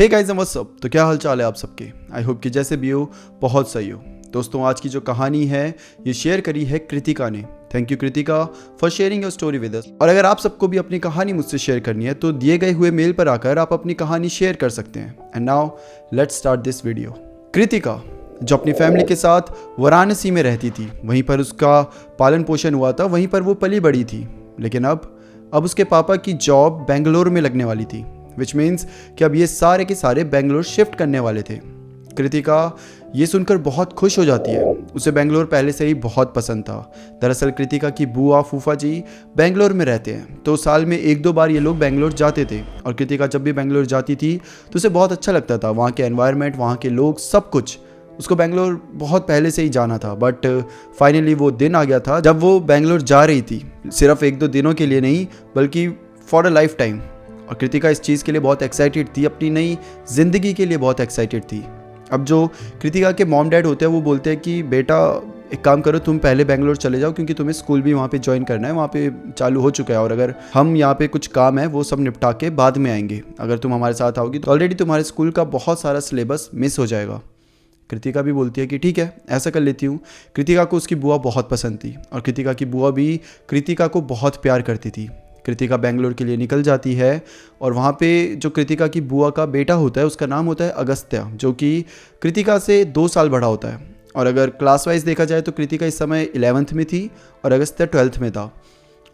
Hey guys what's up. तो क्या हाल चाल है आप सबके। आई होप कि जैसे भी हो बहुत सही हो। दोस्तों आज की जो कहानी है ये शेयर करी है कृतिका ने। Thank you Kritika for sharing your story with us. और अगर आप सबको भी अपनी कहानी मुझसे शेयर करनी है तो दिए गए हुए मेल पर आकर आप अपनी कहानी शेयर कर सकते हैं। And now let's start this video. Kritika जो अपनी फैमिली के साथ वाराणसी में रहती थी, वहीं पर उसका पालन पोषण हुआ था, वहीं पर वो पली बड़ी थी। लेकिन अब उसके पापा की जॉब बेंगलोर में लगने वाली थी, विच मीन्स कि अब ये सारे के सारे बेंगलोर शिफ्ट करने वाले थे। कृतिका ये सुनकर बहुत खुश हो जाती है। उसे बेंगलोर पहले से ही बहुत पसंद था। दरअसल कृतिका की बुआ फूफा जी बेंगलोर में रहते हैं, तो साल में 1-2 बार ये लोग बेंगलोर जाते थे। और कृतिका जब भी बेंगलोर जाती थी तो उसे बहुत अच्छा लगता था। वहाँ के एनवायरनमेंट, वहाँ के लोग, सब कुछ। उसको बेंगलोर बहुत पहले से ही जाना था, बट फाइनली वो दिन आ गया था जब वो बेंगलोर जा रही थी। सिर्फ 1-2 दिनों के लिए नहीं, बल्कि फॉर अ लाइफ टाइम। और कृतिका इस चीज़ के लिए बहुत एक्साइटेड थी, अपनी नई ज़िंदगी के लिए बहुत एक्साइटेड थी। अब जो कृतिका के मॉम डैड होते हैं वो बोलते हैं कि बेटा एक काम करो, तुम पहले बेंगलोर चले जाओ, क्योंकि तुम्हें स्कूल भी वहाँ पे ज्वाइन करना है, वहाँ पे चालू हो चुका है। और अगर हम यहाँ पे कुछ काम है वो सब निपटा के बाद में आएंगे। अगर तुम हमारे साथ आओगी तो ऑलरेडी तुम्हारे स्कूल का बहुत सारा सिलेबस मिस हो जाएगा। कृतिका भी बोलती है कि ठीक है, ऐसा कर लेती हूँ। कृतिका को उसकी बुआ बहुत पसंद थी और कृतिका की बुआ भी कृतिका को बहुत प्यार करती थी। कृतिका बेंगलोर के लिए निकल जाती है और वहाँ पे जो कृतिका की बुआ का बेटा होता है उसका नाम होता है अगस्त्य, जो कि कृतिका से 2 साल बड़ा होता है। और अगर क्लास वाइज देखा जाए तो कृतिका इस समय 11th में थी और अगस्त्य 12th में था।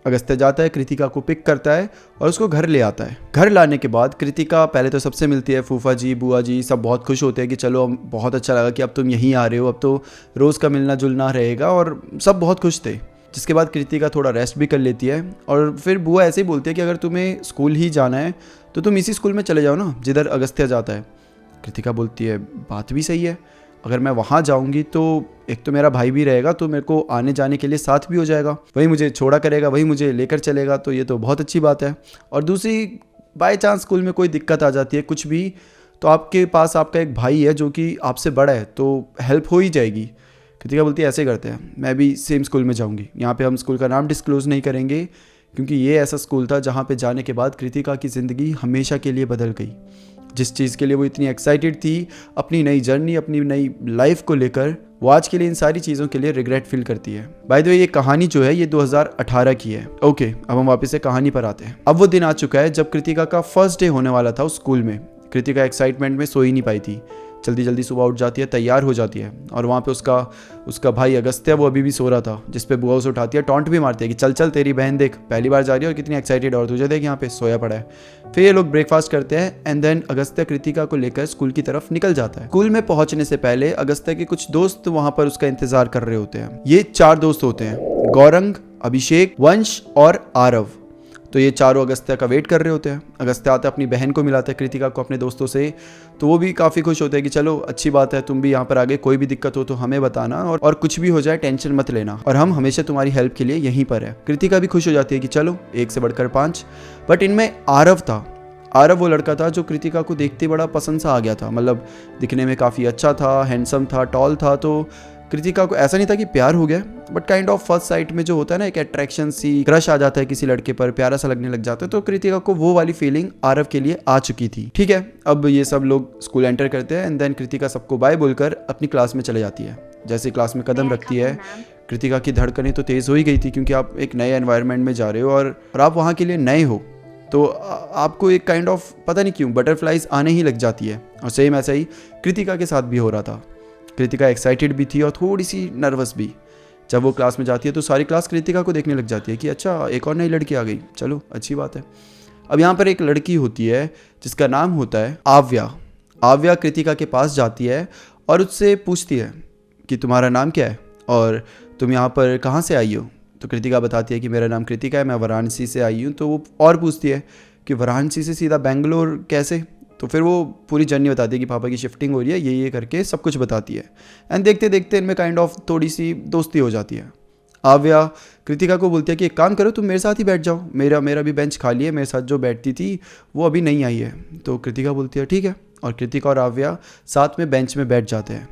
अगस्त्य जाता है, कृतिका को पिक करता है और उसको घर ले आता है। घर लाने के बाद कृतिका पहले तो सबसे मिलती है, फूफा जी बुआ जी सब बहुत खुश होते हैं कि चलो बहुत अच्छा लगा कि अब तुम यहीं आ रहे हो, अब तो रोज़ का मिलना जुलना रहेगा, और सब बहुत खुश थे। जिसके बाद कृतिका थोड़ा रेस्ट भी कर लेती है और फिर बुआ ऐसे ही बोलती है कि अगर तुम्हें स्कूल ही जाना है तो तुम इसी स्कूल में चले जाओ ना जिधर अगस्त्य जाता है। कृतिका बोलती है बात भी सही है, अगर मैं वहाँ जाऊँगी तो एक तो मेरा भाई भी रहेगा, तो मेरे को आने जाने के लिए साथ भी हो जाएगा, वही मुझे छोड़ा करेगा, वही मुझे लेकर चलेगा, तो ये तो बहुत अच्छी बात है। और दूसरी, बाय चांस स्कूल में कोई दिक्कत आ जाती है कुछ भी, तो आपके पास आपका एक भाई है जो कि आपसे बड़ा है, तो हेल्प हो ही जाएगी। कृतिका बोलती है ऐसे करते हैं, मैं भी सेम स्कूल में जाऊंगी। यहाँ पे हम स्कूल का नाम डिस्क्लोज़ नहीं करेंगे, क्योंकि ये ऐसा स्कूल था जहाँ पे जाने के बाद कृतिका की ज़िंदगी हमेशा के लिए बदल गई। जिस चीज़ के लिए वो इतनी एक्साइटेड थी, अपनी नई जर्नी, अपनी नई लाइफ को लेकर, वो आज के लिए इन सारी चीज़ों के लिए रिग्रेट फील करती है। बाय द वे ये कहानी जो है ये 2018 की है। ओके, अब हम वापस से कहानी पर आते हैं। अब वो दिन आ चुका है जब कृतिका का फर्स्ट डे होने वाला था उस स्कूल में। कृतिका एक्साइटमेंट में सो ही नहीं पाई थी। जल्दी जल्दी सुबह उठ जाती है, तैयार हो जाती है, और वहाँ पे उसका भाई अगस्त्य वो अभी भी सो रहा था, जिस पे बुआ उसे उठाती है, टॉन्ट भी मारती है कि चल चल तेरी बहन देख पहली बार जा रही है और कितनी एक्साइटेड है, और तुझे देख यहाँ पे सोया पड़ा है। फिर ये लोग ब्रेकफास्ट करते हैं एंड देन अगस्त्य कृतिका को लेकर स्कूल की तरफ निकल जाता है। स्कूल में पहुंचने से पहले अगस्त्य के कुछ दोस्त वहाँ पर उसका इंतजार कर रहे होते हैं। ये 4 दोस्त होते हैं, गौरंग, अभिषेक, वंश और आरव। तो ये चारों अगस्त्य का वेट कर रहे होते हैं। अगस्त्य आता है, अपनी बहन को मिलाता है कृतिका को अपने दोस्तों से, तो वो भी काफ़ी खुश होते हैं कि चलो अच्छी बात है, तुम भी यहाँ पर आ गए, कोई भी दिक्कत हो तो हमें बताना, और कुछ भी हो जाए टेंशन मत लेना, और हम हमेशा तुम्हारी हेल्प के लिए यहीं पर है। कृतिका भी खुश हो जाती है कि चलो 1 से बढ़कर 5। बट इनमें आरव था। आरव वो लड़का था जो कृतिका को देखते बड़ा पसंद सा आ गया था। मतलब दिखने में काफ़ी अच्छा था, हैंडसम था, टॉल था, तो कृतिका को ऐसा नहीं था कि प्यार हो गया, but kind of first sight में जो होता है ना, एक अट्रैक्शन सी, क्रश आ जाता है किसी लड़के पर, प्यारा सा लगने लग जाता है, तो कृतिका को वो वाली फीलिंग आरव के लिए आ चुकी थी। ठीक है, अब ये सब लोग स्कूल एंटर करते हैं एंड देन कृतिका सबको बाय बोलकर अपनी क्लास में चले जाती है। जैसे क्लास में कदम रखती है, कृतिका की धड़कनें तो तेज़ हो ही गई थी, क्योंकि आप एक नए एनवायरनमेंट में जा रहे हो और आप वहाँ के लिए नए हो, तो आपको एक काइंड ऑफ पता नहीं क्यों बटरफ्लाइज आने ही लग जाती है। और सेम ऐसा ही कृतिका के साथ भी हो रहा था। कृतिका एक्साइटेड भी थी और थोड़ी सी नर्वस भी। जब वो क्लास में जाती है तो सारी क्लास कृतिका को देखने लग जाती है कि अच्छा एक और नई लड़की आ गई, चलो अच्छी बात है। अब यहाँ पर एक लड़की होती है जिसका नाम होता है आव्या। आव्या कृतिका के पास जाती है और उससे पूछती है कि तुम्हारा नाम क्या है और तुम यहाँ पर कहाँ से आई हो। तो कृतिका बताती है कि मेरा नाम कृतिका है, मैं वाराणसी से आई हूँ। तो वो और पूछती है कि वाराणसी से सीधा बेंगलोर कैसे। तो फिर वो पूरी जर्नी बताती है कि पापा की शिफ्टिंग हो रही है, ये करके सब कुछ बताती है। एंड देखते देखते इनमें काइंड ऑफ थोड़ी सी दोस्ती हो जाती है। आव्या कृतिका को बोलती है कि एक काम करो, तुम मेरे साथ ही बैठ जाओ, मेरा भी बेंच खाली है, मेरे साथ जो बैठती थी वो अभी नहीं आई है। तो कृतिका बोलती है ठीक है, और कृतिका और आव्या साथ में बेंच में बैठ जाते हैं।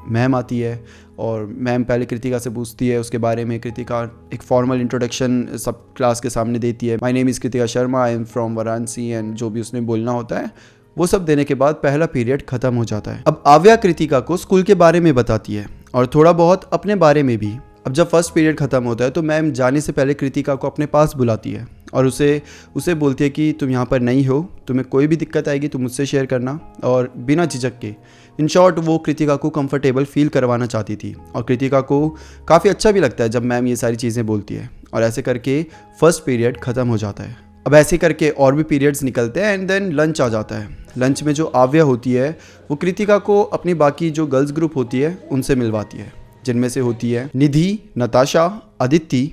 मैम आती है और मैम पहले कृतिका से पूछती है उसके बारे में। कृतिका एक फॉर्मल इंट्रोडक्शन सब क्लास के सामने देती है। My name is Kritika Sharma, I am from Varanasi, and जो भी उसने बोलना होता है वो सब देने के बाद पहला पीरियड खत्म हो जाता है। अब आव्या कृतिका को स्कूल के बारे में बताती है और थोड़ा बहुत अपने बारे में भी। अब जब फर्स्ट पीरियड खत्म होता है तो मैम जाने से पहले कृतिका को अपने पास बुलाती है और उसे बोलती है कि तुम यहाँ पर नहीं हो, तुम्हें कोई भी दिक्कत आएगी तो मुझसे शेयर करना, और बिना झिझक के। इन शॉर्ट वो कृतिका को कंफर्टेबल फील करवाना चाहती थी और कृतिका को काफ़ी अच्छा भी लगता है जब मैम ये सारी चीज़ें बोलती है। और ऐसे करके फर्स्ट पीरियड ख़त्म हो जाता है। अब ऐसे करके और भी पीरियड्स निकलते हैं एंड देन लंच आ जाता है। लंच में जो आव्या होती है वो कृतिका को अपनी बाकी जो गर्ल्स ग्रुप होती है उनसे मिलवाती है, जिनमें से होती है निधि, नताशा, अदिति,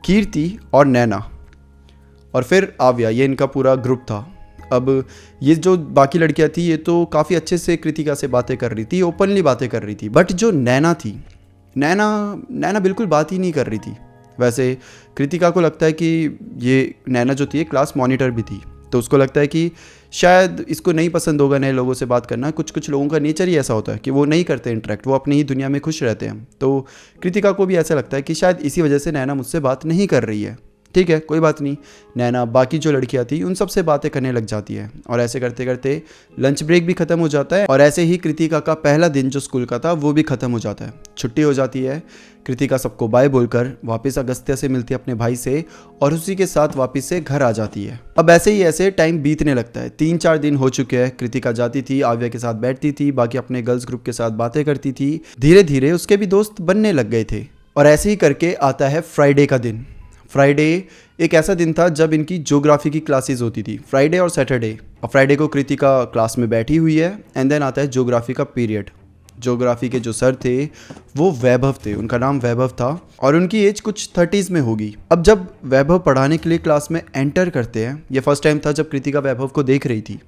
कीर्ति और नैना, और फिर आव्या। ये इनका पूरा ग्रुप था। अब ये जो बाकी लड़कियां थी ये तो काफ़ी अच्छे से कृतिका से बातें कर रही थी, ओपनली बातें कर रही थी, बट जो नैना थी, नैना बिल्कुल बात ही नहीं कर रही थी। वैसे कृतिका को लगता है कि ये नैना जो थी क्लास मॉनिटर भी थी, तो उसको लगता है कि शायद इसको नहीं पसंद होगा नए लोगों से बात करना। कुछ लोगों का नेचर ही ऐसा होता है कि वो नहीं करते इंटरेक्ट, वो अपनी ही दुनिया में खुश रहते हैं। तो कृतिका को भी ऐसा लगता है कि शायद इसी वजह से नैना मुझसे बात नहीं कर रही है। ठीक है, कोई बात नहीं। नैना बाकी जो लड़कियां थी उन सब से बातें करने लग जाती है और ऐसे करते करते लंच ब्रेक भी खत्म हो जाता है और ऐसे ही कृतिका का पहला दिन जो स्कूल का था वो भी खत्म हो जाता है। छुट्टी हो जाती है। कृतिका सबको बाय बोलकर वापस अगस्त्या से मिलती है अपने भाई से और उसी के साथ वापस से घर आ जाती है। अब ऐसे टाइम बीतने लगता है। 3-4 दिन हो चुके हैं। कृतिका जाती थी, आव्या के साथ बैठती थी, बाकी अपने गर्ल्स ग्रुप के साथ बातें करती थी। धीरे धीरे उसके भी दोस्त बनने लग गए थे और ऐसे ही करके आता है फ्राइडे का दिन। फ्राइडे एक ऐसा दिन था जब इनकी ज्योग्राफी की क्लासेस होती थी, फ्राइडे और सैटरडे। और फ्राइडे को कृतिका क्लास में बैठी हुई है एंड देन आता है ज्योग्राफी का पीरियड। ज्योग्राफी के जो सर थे वो वैभव थे, उनका नाम वैभव था और उनकी एज कुछ 30s में होगी। अब जब वैभव पढ़ाने के लिए क्लास में एंटर करते हैं, ये फर्स्ट टाइम था जब कृतिका वैभव को देख रही थी।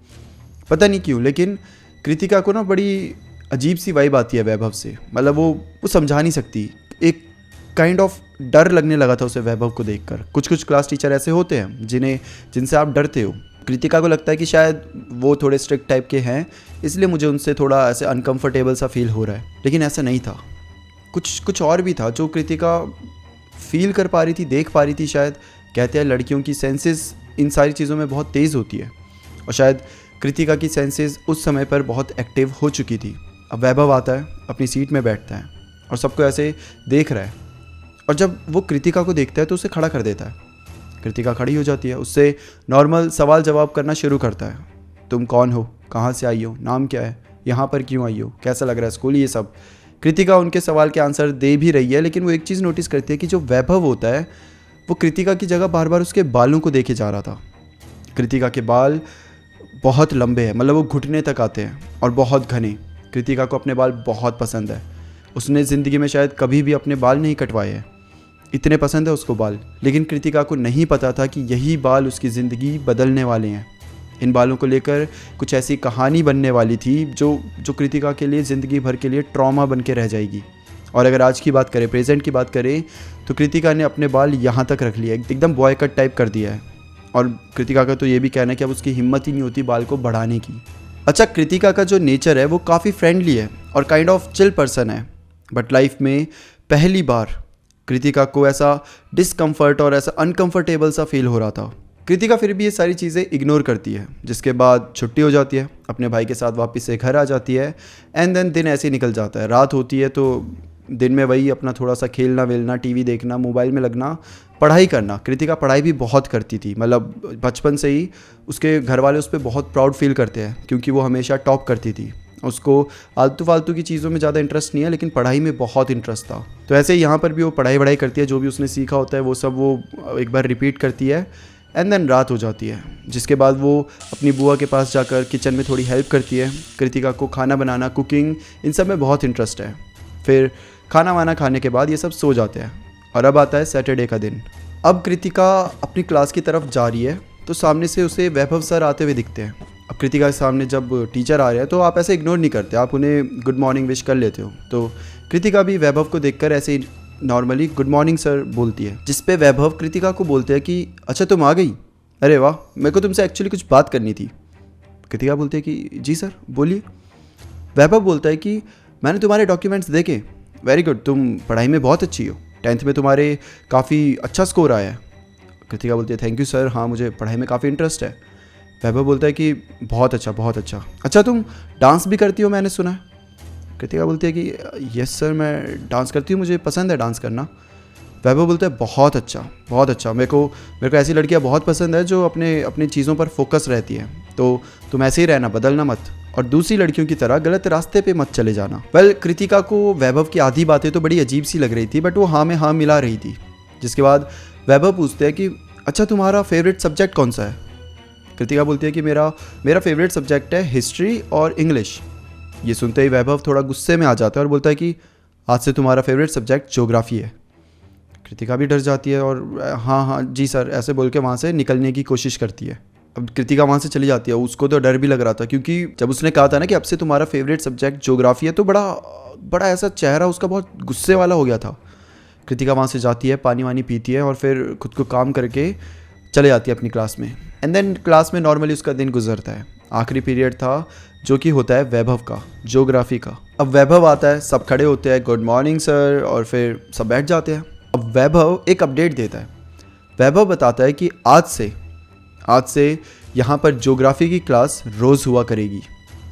पता नहीं क्यों, लेकिन कृतिका को ना बड़ी अजीब सी वाइब आती है वैभव से। मतलब वो समझा नहीं सकती, एक काइंड ऑफ डर लगने लगा था उसे वैभव को देखकर। कुछ क्लास टीचर ऐसे होते हैं जिनसे आप डरते हो। कृतिका को लगता है कि शायद वो थोड़े स्ट्रिक्ट टाइप के हैं, इसलिए मुझे उनसे थोड़ा ऐसे अनकंफर्टेबल सा फील हो रहा है। लेकिन ऐसा नहीं था, कुछ और भी था जो कृतिका फील कर पा रही थी, देख पा रही थी शायद। कहते हैं लड़कियों की सेंसेस इन सारी चीज़ों में बहुत तेज़ होती है और शायद कृतिका की सेंसेस उस समय पर बहुत एक्टिव हो चुकी थी। अब वैभव आता है, अपनी सीट में बैठता है और सबको ऐसे देख रहा है और जब वो कृतिका को देखता है तो उसे खड़ा कर देता है। कृतिका खड़ी हो जाती है, उससे नॉर्मल सवाल जवाब करना शुरू करता है। तुम कौन हो, कहाँ से आई हो, नाम क्या है, यहाँ पर क्यों आई हो, कैसा लग रहा है स्कूल, ये सब। कृतिका उनके सवाल के आंसर दे भी रही है, लेकिन वो एक चीज़ नोटिस करती है कि जो वैभव होता है वो कृतिका की जगह बार बार उसके बालों को देखे जा रहा था। कृतिका के बाल बहुत लंबे हैं, मतलब वो घुटने तक आते हैं और बहुत घने। कृतिका को अपने बाल बहुत पसंद है। उसने ज़िंदगी में शायद कभी भी अपने बाल नहीं कटवाए हैं, इतने पसंद है उसको बाल। लेकिन कृतिका को नहीं पता था कि यही बाल उसकी ज़िंदगी बदलने वाले हैं। इन बालों को लेकर कुछ ऐसी कहानी बनने वाली थी जो कृतिका के लिए ज़िंदगी भर के लिए ट्रॉमा बन के रह जाएगी। और अगर आज की बात करें, प्रेजेंट की बात करें, तो कृतिका ने अपने बाल यहाँ तक रख लिया, एकदम बॉय कट टाइप कर दिया है। और कृतिका का तो ये भी कहना है कि अब उसकी हिम्मत ही नहीं होती बाल को बढ़ाने की। अच्छा, कृतिका का जो नेचर है वो काफ़ी फ्रेंडली है और काइंड ऑफ चिल पर्सन है। बट लाइफ में पहली बार कृतिका को ऐसा डिस्कम्फर्ट और ऐसा अनकंफर्टेबल सा फील हो रहा था। कृतिका फिर भी ये सारी चीज़ें इग्नोर करती है, जिसके बाद छुट्टी हो जाती है, अपने भाई के साथ वापस से घर आ जाती है एंड देन दिन ऐसे ही निकल जाता है। रात होती है तो दिन में वही अपना थोड़ा सा खेलना वेलना, टीवी देखना, मोबाइल में लगना, पढ़ाई करना। कृतिका पढ़ाई भी बहुत करती थी, मतलब बचपन से ही उसके घर वाले उस पर बहुत प्राउड फील करते हैं क्योंकि वो हमेशा टॉप करती थी। उसको आलतू फालतू की चीज़ों में ज़्यादा इंटरेस्ट नहीं है, लेकिन पढ़ाई में बहुत इंटरेस्ट था। तो ऐसे ही यहाँ पर भी वो पढ़ाई करती है, जो भी उसने सीखा होता है वो सब वो एक बार रिपीट करती है एंड देन रात हो जाती है, जिसके बाद वो अपनी बुआ के पास जाकर किचन में थोड़ी हेल्प करती है। कृतिका को खाना बनाना, कुकिंग, इन सब में बहुत इंटरेस्ट है। फिर खाना वाना खाने के बाद ये सब सो जाते हैं और अब आता है सैटरडे का दिन। अब कृतिका अपनी क्लास की तरफ जा रही है तो सामने से उसे वैभव सर आते हुए दिखते हैं। अब कृतिका के सामने जब टीचर आ रहे हैं तो आप ऐसे इग्नोर नहीं करते, आप उन्हें गुड मॉर्निंग विश कर लेते हो। तो कृतिका भी वैभव को देखकर ऐसे ही नॉर्मली गुड मॉर्निंग सर बोलती है, जिस पे वैभव कृतिका को बोलते हैं कि अच्छा तुम आ गई, अरे वाह, मेरे को तुमसे एक्चुअली कुछ बात करनी थी। कृतिका बोलते हैं कि जी सर बोलिए। वैभव बोलता है कि मैंने तुम्हारे डॉक्यूमेंट्स देखे, वेरी गुड, तुम पढ़ाई में बहुत अच्छी हो, 10th में तुम्हारे काफ़ी अच्छा स्कोर आया है। कृतिका बोलती है थैंक यू सर, हाँ मुझे पढ़ाई में काफ़ी इंटरेस्ट है। वैभव बोलता है कि बहुत अच्छा बहुत अच्छा। अच्छा तुम डांस भी करती हो मैंने सुना है। कृतिका बोलती है कि यस सर मैं डांस करती हूँ, मुझे पसंद है डांस करना। वैभव बोलता है बहुत अच्छा, मेरे को ऐसी लड़कियाँ बहुत पसंद है जो अपनी चीज़ों पर फोकस रहती है। तो तुम ऐसे ही रहना, बदलना मत और दूसरी लड़कियों की तरह गलत रास्ते पे मत चले जाना। कृतिका को वैभव की आधी बातें तो बड़ी अजीब सी लग रही थी, बट वो हाँ में हाँ मिला रही थी। जिसके बाद वैभव पूछते हैं कि अच्छा तुम्हारा फेवरेट सब्जेक्ट कौन सा है। कृतिका बोलती है कि मेरा फेवरेट सब्जेक्ट है हिस्ट्री और इंग्लिश। ये सुनते ही वैभव थोड़ा गुस्से में आ जाता है और बोलता है कि आज से तुम्हारा फेवरेट सब्जेक्ट ज्योग्राफी है। कृतिका भी डर जाती है और हाँ जी सर ऐसे बोल के वहाँ से निकलने की कोशिश करती है। अब कृतिका वहाँ से चली जाती है। उसको तो डर भी लग रहा था, क्योंकि जब उसने कहा था ना कि अब से तुम्हारा फेवरेट सब्जेक्ट ज्योग्राफी है, तो बड़ा ऐसा चेहरा उसका बहुत गुस्से वाला हो गया था। कृतिका वहाँ से जाती है, पानी वानी पीती है और फिर खुद को काम करके चले जाती है अपनी क्लास में। एंड देन क्लास में नॉर्मली उसका दिन गुजरता है। आखिरी पीरियड था जो कि होता है वैभव का, ज्योग्राफी का। अब वैभव आता है, सब खड़े होते हैं, गुड मॉर्निंग सर, और फिर सब बैठ जाते हैं। अब वैभव एक अपडेट देता है। वैभव बताता है कि आज से यहाँ पर ज्योग्राफी की क्लास रोज़ हुआ करेगी।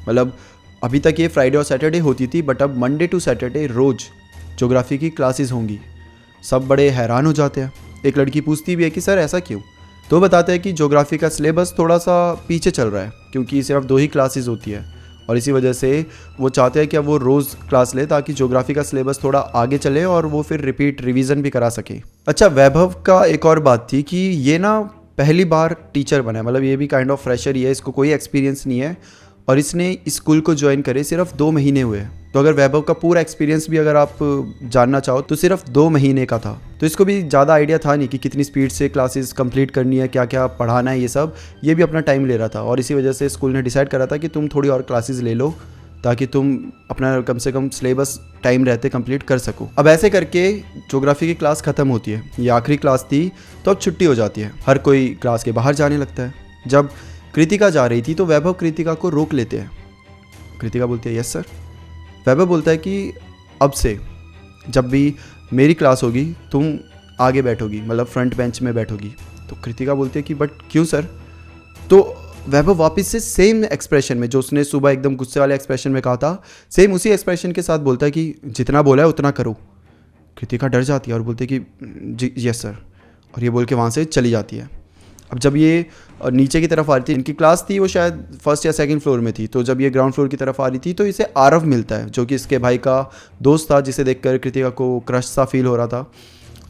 मतलब अभी तक ये फ्राइडे और सैटरडे होती थी, बट अब मंडे टू सैटरडे रोज़ ज्योग्राफी की क्लासेस होंगी। सब बड़े हैरान हो जाते हैं। एक लड़की पूछती भी है कि सर ऐसा क्यों। तो बताते हैं कि ज्योग्राफी का सिलेबस थोड़ा सा पीछे चल रहा है, क्योंकि सिर्फ 2 ही क्लासेस होती है और इसी वजह से वो चाहते हैं कि अब वो रोज़ क्लास ले, ताकि ज्योग्राफी का सिलेबस थोड़ा आगे चले और वो फिर रिवीजन भी करा सके। अच्छा वैभव का एक और बात थी कि ये ना पहली बार टीचर बना है, मतलब ये भी काइंड ऑफ फ्रेशर ही है, इसको कोई एक्सपीरियंस नहीं है और इसने स्कूल को ज्वाइन करे सिर्फ 2 महीने हुए। तो अगर वैभव का पूरा एक्सपीरियंस भी अगर आप जानना चाहो तो सिर्फ 2 महीने का था। तो इसको भी ज़्यादा आइडिया था नहीं कि कितनी स्पीड से क्लासेस कंप्लीट करनी है, क्या क्या पढ़ाना है, ये भी अपना टाइम ले रहा था। और इसी वजह से स्कूल ने डिसाइड करा था कि तुम थोड़ी और क्लासेस ले लो, ताकि तुम अपना कम से कम सिलेबस टाइम रहते कंप्लीट कर सको। अब ऐसे करके ज्योग्राफी की क्लास ख़त्म होती है। ये आखिरी क्लास थी, तो अब छुट्टी हो जाती है। हर कोई क्लास के बाहर जाने लगता है। जब कृतिका जा रही थी तो वैभव कृतिका को रोक लेते हैं। कृतिका बोलती है यस सर। वैभव बोलता है कि अब से जब भी मेरी क्लास होगी तुम आगे बैठोगी, मतलब फ्रंट बेंच में बैठोगी। तो कृतिका बोलती है कि बट क्यों सर। तो वैभव वापस से सेम एक्सप्रेशन में, जो उसने सुबह एकदम गुस्से वाले एक्सप्रेशन में कहा था, सेम उसी एक्सप्रेशन के साथ बोलता है कि जितना बोला है उतना करो। कृतिका डर जाती है और बोलती है कि जी यस सर, और ये बोल के वहाँ से चली जाती है। अब जब ये नीचे की तरफ आ रही थी, इनकी क्लास थी वो शायद फर्स्ट या सेकंड फ्लोर में थी, तो जब ये ग्राउंड फ्लोर की तरफ आ रही थी तो इसे आरव मिलता है, जो कि इसके भाई का दोस्त था, जिसे देखकर कृतिका को क्रश सा फील हो रहा था।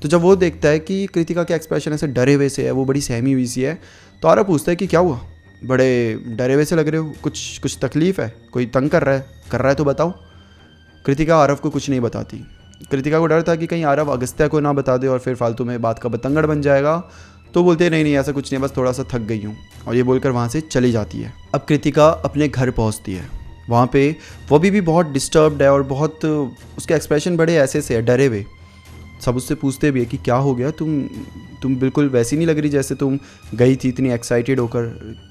तो जब वो देखता है कि कृतिका का एक्सप्रेशन ऐसे डरे हुए से है, वो बड़ी सहमी हुई सी है, तो आरव पूछता है कि क्या हुआ, बड़े डरे हुए से लग रहे हो, कुछ तकलीफ़ है, कोई तंग कर रहा है तो बताओ। कृतिका आरव को कुछ नहीं बताती। कृतिका को डर था कि कहीं आरव अगस्त्या को ना बता दे और फिर फालतू में बात का बतंगड़ बन जाएगा। तो बोलते नहीं ऐसा कुछ नहीं, बस थोड़ा सा थक गई हूँ, और ये बोलकर वहाँ से चली जाती है। अब कृतिका अपने घर पहुँचती है। वहाँ पे वो भी बहुत डिस्टर्ब्ड है और बहुत उसके एक्सप्रेशन बड़े ऐसे से है, डरे हुए। सब उससे पूछते भी है कि क्या हो गया, तुम बिल्कुल वैसी नहीं लग रही जैसे तुम गई थी इतनी एक्साइटेड होकर,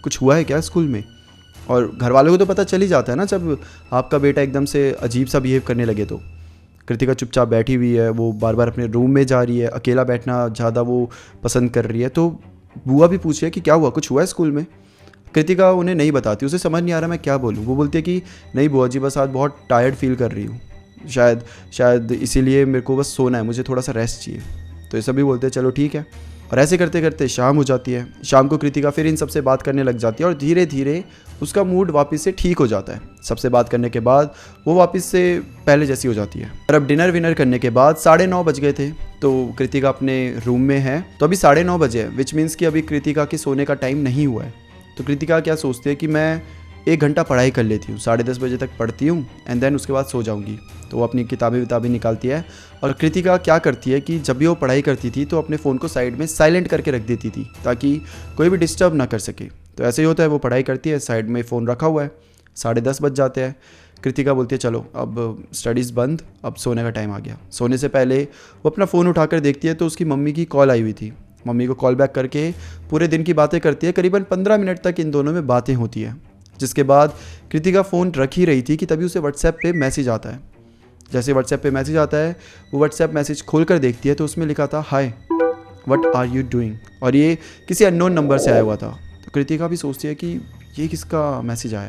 कुछ हुआ है क्या स्कूल में। और घर वालों को तो पता चल ही जाता है ना जब आपका बेटा एकदम से अजीब सा बिहेव करने लगे। तो कृतिका चुपचाप बैठी हुई है, वो बार बार अपने रूम में जा रही है, अकेला बैठना ज़्यादा वो पसंद कर रही है। तो बुआ भी पूछ रही है कि क्या हुआ, कुछ हुआ है स्कूल में। कृतिका उन्हें नहीं बताती, उसे समझ नहीं आ रहा मैं क्या बोलूँ। वो बोलती है कि नहीं बुआ जी, बस आज बहुत टायर्ड फील कर रही हूँ, शायद इसीलिए मेरे को बस सोना है, मुझे थोड़ा सा रेस्ट चाहिए। तो ये सभी बोलते हैं चलो ठीक है। और ऐसे करते करते शाम हो जाती है। शाम को कृतिका फिर इन सबसे बात करने लग जाती है और धीरे धीरे उसका मूड वापस से ठीक हो जाता है। सबसे बात करने के बाद वो वापस से पहले जैसी हो जाती है। और अब डिनर विनर करने के बाद 9:30 बज गए थे, तो कृतिका अपने रूम में है। तो अभी 9:30 बजे है, विच मीन्स कि अभी कृतिका के सोने का टाइम नहीं हुआ है। तो कृतिका क्या सोचती है कि मैं 1 घंटा पढ़ाई कर लेती हूँ, 10:30 बजे तक पढ़ती हूँ एंड देन उसके बाद सो जाऊँगी। तो वो अपनी किताबें निकालती है। और कृतिका क्या करती है कि जब भी वो पढ़ाई करती थी तो अपने फ़ोन को साइड में साइलेंट करके रख देती थी, ताकि कोई भी डिस्टर्ब ना कर सके। तो ऐसे ही होता है, वो पढ़ाई करती है, साइड में फ़ोन रखा हुआ है। 10:30 बज जाते हैं। कृतिका बोलती है चलो अब स्टडीज़ बंद, अब सोने का टाइम आ गया। सोने से पहले वो अपना फ़ोन उठाकर देखती है तो उसकी मम्मी की कॉल आई हुई थी। मम्मी को कॉल बैक करके पूरे दिन की बातें करती है। करीबन 15 मिनट तक इन दोनों में बातें होती है। जिसके बाद कृतिका फ़ोन रख ही रही थी कि तभी उसे व्हाट्सएप पे मैसेज आता है। जैसे व्हाट्सएप पे मैसेज आता है, वो व्हाट्सएप मैसेज खोल कर देखती है तो उसमें लिखा था hi what are you doing, और ये किसी अननोन नंबर से आया हुआ था। तो कृतिका भी सोचती है कि ये किसका मैसेज आया।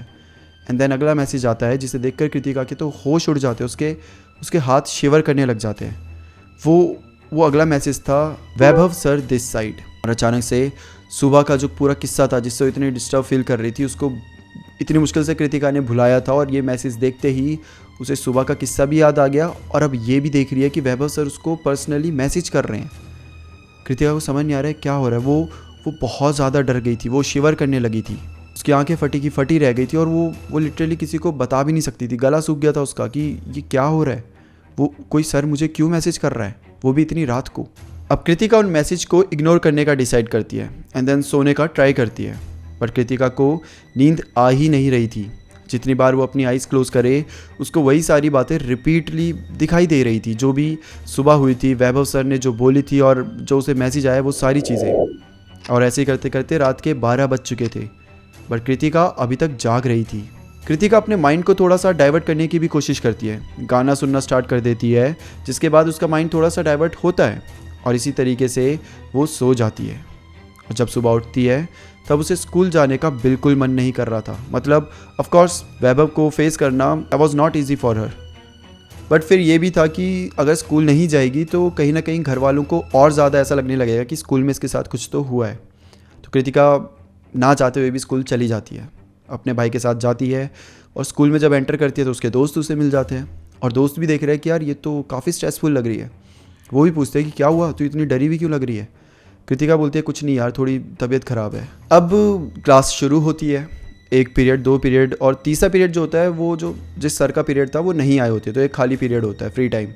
एंड देन अगला मैसेज आता है जिसे देखकर कृतिका के तो होश उड़ जाते हैं, उसके हाथ शिवर करने लग जाते हैं। वो अगला मैसेज था, वैभव सर दिस साइड। और अचानक से सुबह का जो पूरा किस्सा था जिससे वो इतनी डिस्टर्ब फील कर रही थी, उसको इतनी मुश्किल से कृतिका ने भुलाया था, और ये मैसेज देखते ही उसे सुबह का किस्सा भी याद आ गया, और अब ये भी देख रही है कि वैभव सर उसको पर्सनली मैसेज कर रहे हैं। कृतिका को समझ नहीं आ रहा है क्या हो रहा है। वो बहुत ज़्यादा डर गई थी, वो शिवर करने लगी थी, उसकी आंखें फटी की फटी रह गई थी, और वो लिटरली किसी को बता भी नहीं सकती थी। गला सूख गया था उसका कि ये क्या हो रहा है, वो कोई सर मुझे क्यों मैसेज कर रहा है, वो भी इतनी रात को। अब कृतिका उन मैसेज को इग्नोर करने का डिसाइड करती है एंड देन सोने का ट्राई करती है, पर कृतिका को नींद आ ही नहीं रही थी। जितनी बार वो अपनी आइज़ क्लोज करे उसको वही सारी बातें रिपीटली दिखाई दे रही थी, जो भी सुबह हुई थी, वैभव सर ने जो बोली थी और जो उसे मैसेज आया, वो सारी चीज़ें। और ऐसे ही करते करते रात के 12 बज चुके थे, बट कृतिका अभी तक जाग रही थी। कृतिका अपने माइंड को थोड़ा सा डाइवर्ट करने की भी कोशिश करती है, गाना सुनना स्टार्ट कर देती है, जिसके बाद उसका माइंड थोड़ा सा डाइवर्ट होता है और इसी तरीके से वो सो जाती है। और जब सुबह उठती है तब उसे स्कूल जाने का बिल्कुल मन नहीं कर रहा था। मतलब ऑफ कोर्स वैभव को फेस करना was not easy for her, but फिर ये भी था कि अगर स्कूल नहीं जाएगी तो कहीं ना कहीं घर वालों को और ज़्यादा ऐसा लगने लगेगा कि स्कूल में इसके साथ कुछ तो हुआ है। तो कृतिका ना चाहते हुए भी स्कूल चली जाती है, अपने भाई के साथ जाती है, और स्कूल में जब एंटर करती है तो उसके दोस्त उसे मिल जाते हैं, और दोस्त भी देख रहे हैं कि यार ये तो काफ़ी स्ट्रेसफुल लग रही है। वो भी पूछते हैं कि क्या हुआ, तू इतनी डरी हुई क्यों लग रही है। कृतिका बोलती है कुछ नहीं यार, थोड़ी तबीयत ख़राब है। अब क्लास शुरू होती है, 1 पीरियड 2 पीरियड और तीसरा पीरियड जो होता है वो जो जिस सर का पीरियड था वो नहीं आए होते, तो एक खाली पीरियड होता है, फ्री टाइम।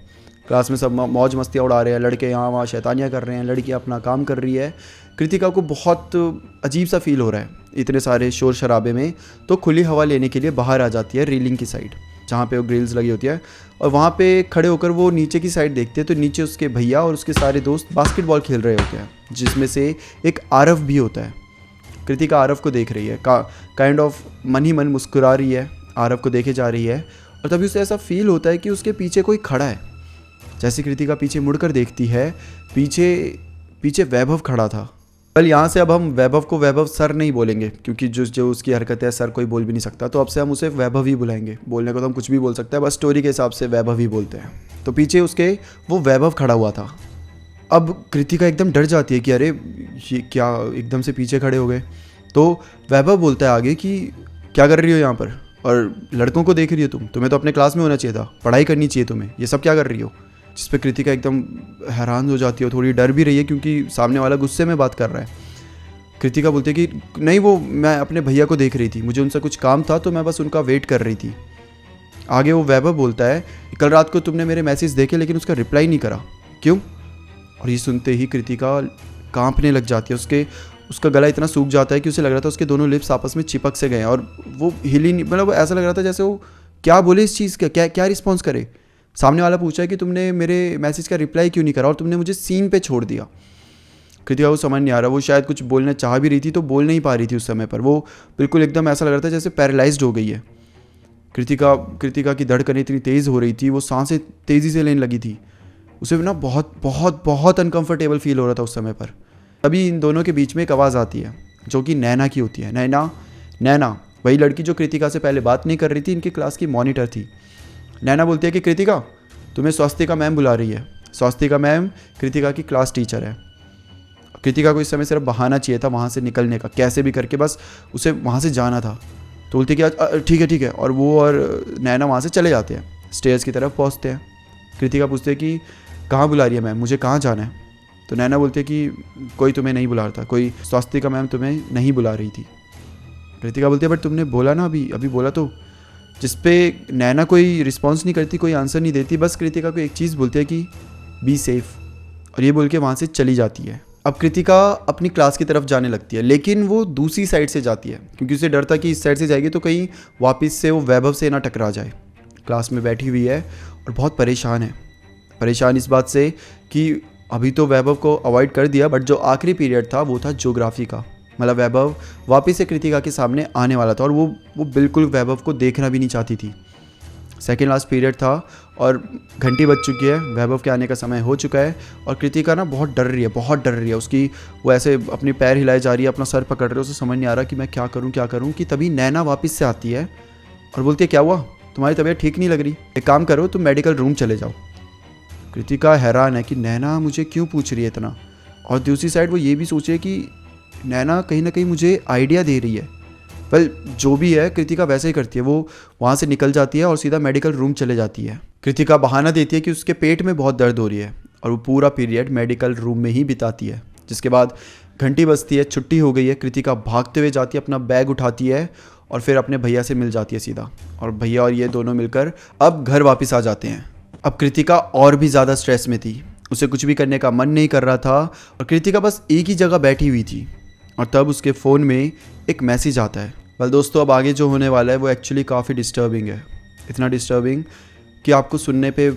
क्लास में सब मौज मस्तियाँ उड़ा रहे हैं, लड़के यहाँ वहाँ शैतानियाँ कर रहे हैं, लड़कियाँ अपना काम कर रही है। कृतिका को बहुत अजीब सा फील हो रहा है इतने सारे शोर शराबे में, तो खुली हवा लेने के लिए बाहर आ जाती है रेलिंग की साइड, जहाँ पे वो ग्रिल्स लगी होती है, और वहाँ पे खड़े होकर वो नीचे की साइड देखते हैं तो नीचे उसके भैया और उसके सारे दोस्त बास्केटबॉल खेल रहे होते हैं, जिसमें से एक आरव भी होता है। कृतिका आरव को देख रही है, काइंड ऑफ मन ही मन मुस्कुरा रही है, आरव को देखे जा रही है, और तभी उसे ऐसा फील होता है कि उसके पीछे कोई खड़ा है। जैसे कृतिका पीछे मुड़कर देखती है, पीछे वैभव खड़ा था। कल यहाँ से अब हम वैभव को वैभव सर नहीं बोलेंगे, क्योंकि जो उसकी हरकत है सर कोई बोल भी नहीं सकता, तो अब से हम उसे वैभव ही बुलाएंगे। बोलने को तो हम कुछ भी बोल सकते हैं, बस स्टोरी के हिसाब से वैभव ही बोलते हैं। तो पीछे उसके वो वैभव खड़ा हुआ था। अब कृतिका एकदम डर जाती है कि अरे ये क्या, एकदम से पीछे खड़े हो गए। तो वैभव बोलता है आगे कि क्या कर रही हो यहाँ पर, और लड़कों को देख रही हो तुम्हें तो अपने क्लास में होना चाहिए था, पढ़ाई करनी चाहिए तुम्हें, ये सब क्या कर रही हो। जिस पे कृतिका एकदम हैरान हो जाती है, थोड़ी डर भी रही है क्योंकि सामने वाला गुस्से में बात कर रहा है। कृतिका बोलती है कि नहीं, वो मैं अपने भैया को देख रही थी, मुझे उनसे कुछ काम था तो मैं बस उनका वेट कर रही थी। आगे वो वैभव बोलता है कल रात को तुमने मेरे मैसेज देखे लेकिन उसका रिप्लाई नहीं करा, क्यों। और ये सुनते ही कृतिका कांपने लग जाती है, उसका गला इतना सूख जाता है कि उसे लग रहा था उसके दोनों लिप्स आपस में चिपक से गए हैं, और वो हिली नहीं, मतलब ऐसा लग रहा था जैसे वो क्या बोले इस चीज़ का, क्या रिस्पॉन्स करे। सामने वाला पूछा है कि तुमने मेरे मैसेज का रिप्लाई क्यों नहीं करा और तुमने मुझे सीन पे छोड़ दिया। कृतिका को समझ नहीं आ रहा, वो शायद कुछ बोलना चाह भी रही थी तो बोल नहीं पा रही थी उस समय पर। वो बिल्कुल एकदम ऐसा लग रहा था जैसे पैरालाइज्ड हो गई है। कृतिका की धड़कन इतनी तेज़ हो रही थी, वो सांसें तेज़ी से लेने लगी थी, उसे ना बहुत बहुत बहुत अनकंफर्टेबल फील हो रहा था उस समय पर। अभी इन दोनों के बीच में एक आवाज़ आती है जो कि नैना की होती है। नैना वही लड़की जो कृतिका से पहले बात नहीं कर रही थी, इनकी क्लास की मॉनिटर थी। नैना बोलती है कि कृतिका तुम्हें स्वास्तिका मैम बुला रही है। स्वास्तिका मैम कृतिका की क्लास टीचर है। कृतिका को इस समय सिर्फ बहाना चाहिए था वहाँ से निकलने का, कैसे भी करके बस उसे वहाँ से जाना था। तो बोलती है कि ठीक है, और वो और नैना वहाँ से चले जाते हैं, स्टेयर्स की तरफ पहुँचते हैं। कृतिका पूछते हैं कि कहाँ बुला रही है मैम, मुझे कहाँ जाना है। तो नैना बोलती है कि कोई तुम्हें नहीं बुला रहा था, कोई स्वास्तिका मैम तुम्हें नहीं बुला रही थी। कृतिका बोलती है बट तुमने बोला ना, अभी बोला तो। जिस पे नैना कोई रिस्पॉन्स नहीं करती, कोई आंसर नहीं देती, बस कृतिका को एक चीज़ बोलती है कि बी सेफ, और ये बोल के वहाँ से चली जाती है। अब कृतिका अपनी क्लास की तरफ जाने लगती है, लेकिन वो दूसरी साइड से जाती है क्योंकि उसे डर था कि इस साइड से जाएगी तो कहीं वापस से वो वैभव से ना टकरा जाए। क्लास में बैठी हुई है और बहुत परेशान इस बात से कि अभी तो वैभव को अवॉइड कर दिया, बट जो आखिरी पीरियड था वो था ज्योग्राफी का। मतलब वैभव वापस से कृतिका के सामने आने वाला था और वो बिल्कुल वैभव को देखना भी नहीं चाहती थी। सेकेंड लास्ट पीरियड था और घंटी बज चुकी है, वैभव के आने का समय हो चुका है और कृतिका ना बहुत डर रही है, बहुत डर रही है। उसकी वो ऐसे अपने पैर हिलाए जा रही है, अपना सर पकड़ रही है, उसे समझ नहीं आ रहा कि मैं क्या करूँ कि तभी नैना वापस से आती है और बोलती है क्या हुआ, तुम्हारी तबीयत ठीक नहीं लग रही, एक काम करो तुम मेडिकल रूम चले जाओ। कृतिका हैरान है कि नैना मुझे क्यों पूछ रही है इतना, और दूसरी साइड वो ये भी सोचे कि नैना कहीं ना कहीं मुझे आइडिया दे रही है। वेल जो भी है कृतिका वैसे ही करती है, वो वहाँ से निकल जाती है और सीधा मेडिकल रूम चले जाती है। कृतिका बहाना देती है कि उसके पेट में बहुत दर्द हो रही है और वो पूरा पीरियड मेडिकल रूम में ही बिताती है। जिसके बाद घंटी बजती है, छुट्टी हो गई है। कृतिका भागते हुए जाती है, अपना बैग उठाती है और फिर अपने भैया से मिल जाती है सीधा, और भैया और ये दोनों मिलकर अब घर वापस आ जाते हैं। अब कृतिका और भी ज़्यादा स्ट्रेस में थी, उसे कुछ भी करने का मन नहीं कर रहा था और कृतिका बस एक ही जगह बैठी हुई थी और तब उसके फ़ोन में एक मैसेज आता है। वेल दोस्तों, अब आगे जो होने वाला है वो एक्चुअली काफ़ी डिस्टर्बिंग है, इतना डिस्टर्बिंग कि आपको सुनने पे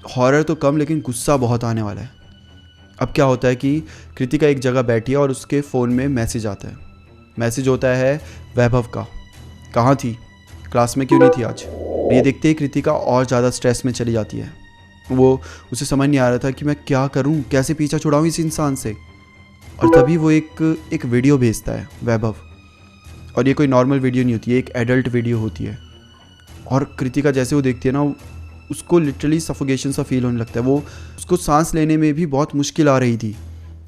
हॉरर तो कम लेकिन गुस्सा बहुत आने वाला है। अब क्या होता है कि कृतिका एक जगह बैठी है और उसके फ़ोन में मैसेज आता है। मैसेज होता है वैभव का, कहाँ थी, क्लास में क्यों नहीं थी आज। ये देखते ही कृतिका और ज़्यादा स्ट्रेस में चली जाती है। उसे समझ नहीं आ रहा था कि मैं क्या करूं, कैसे पीछा छुड़ाऊं इस इंसान से। और तभी वो एक वीडियो भेजता है वैभव, और ये कोई नॉर्मल वीडियो नहीं होती है, एक एडल्ट वीडियो होती है। और कृतिका जैसे वो देखती है ना, उसको लिटरली सफोकेशन सा फील होने लगता है। वो उसको सांस लेने में भी बहुत मुश्किल आ रही थी,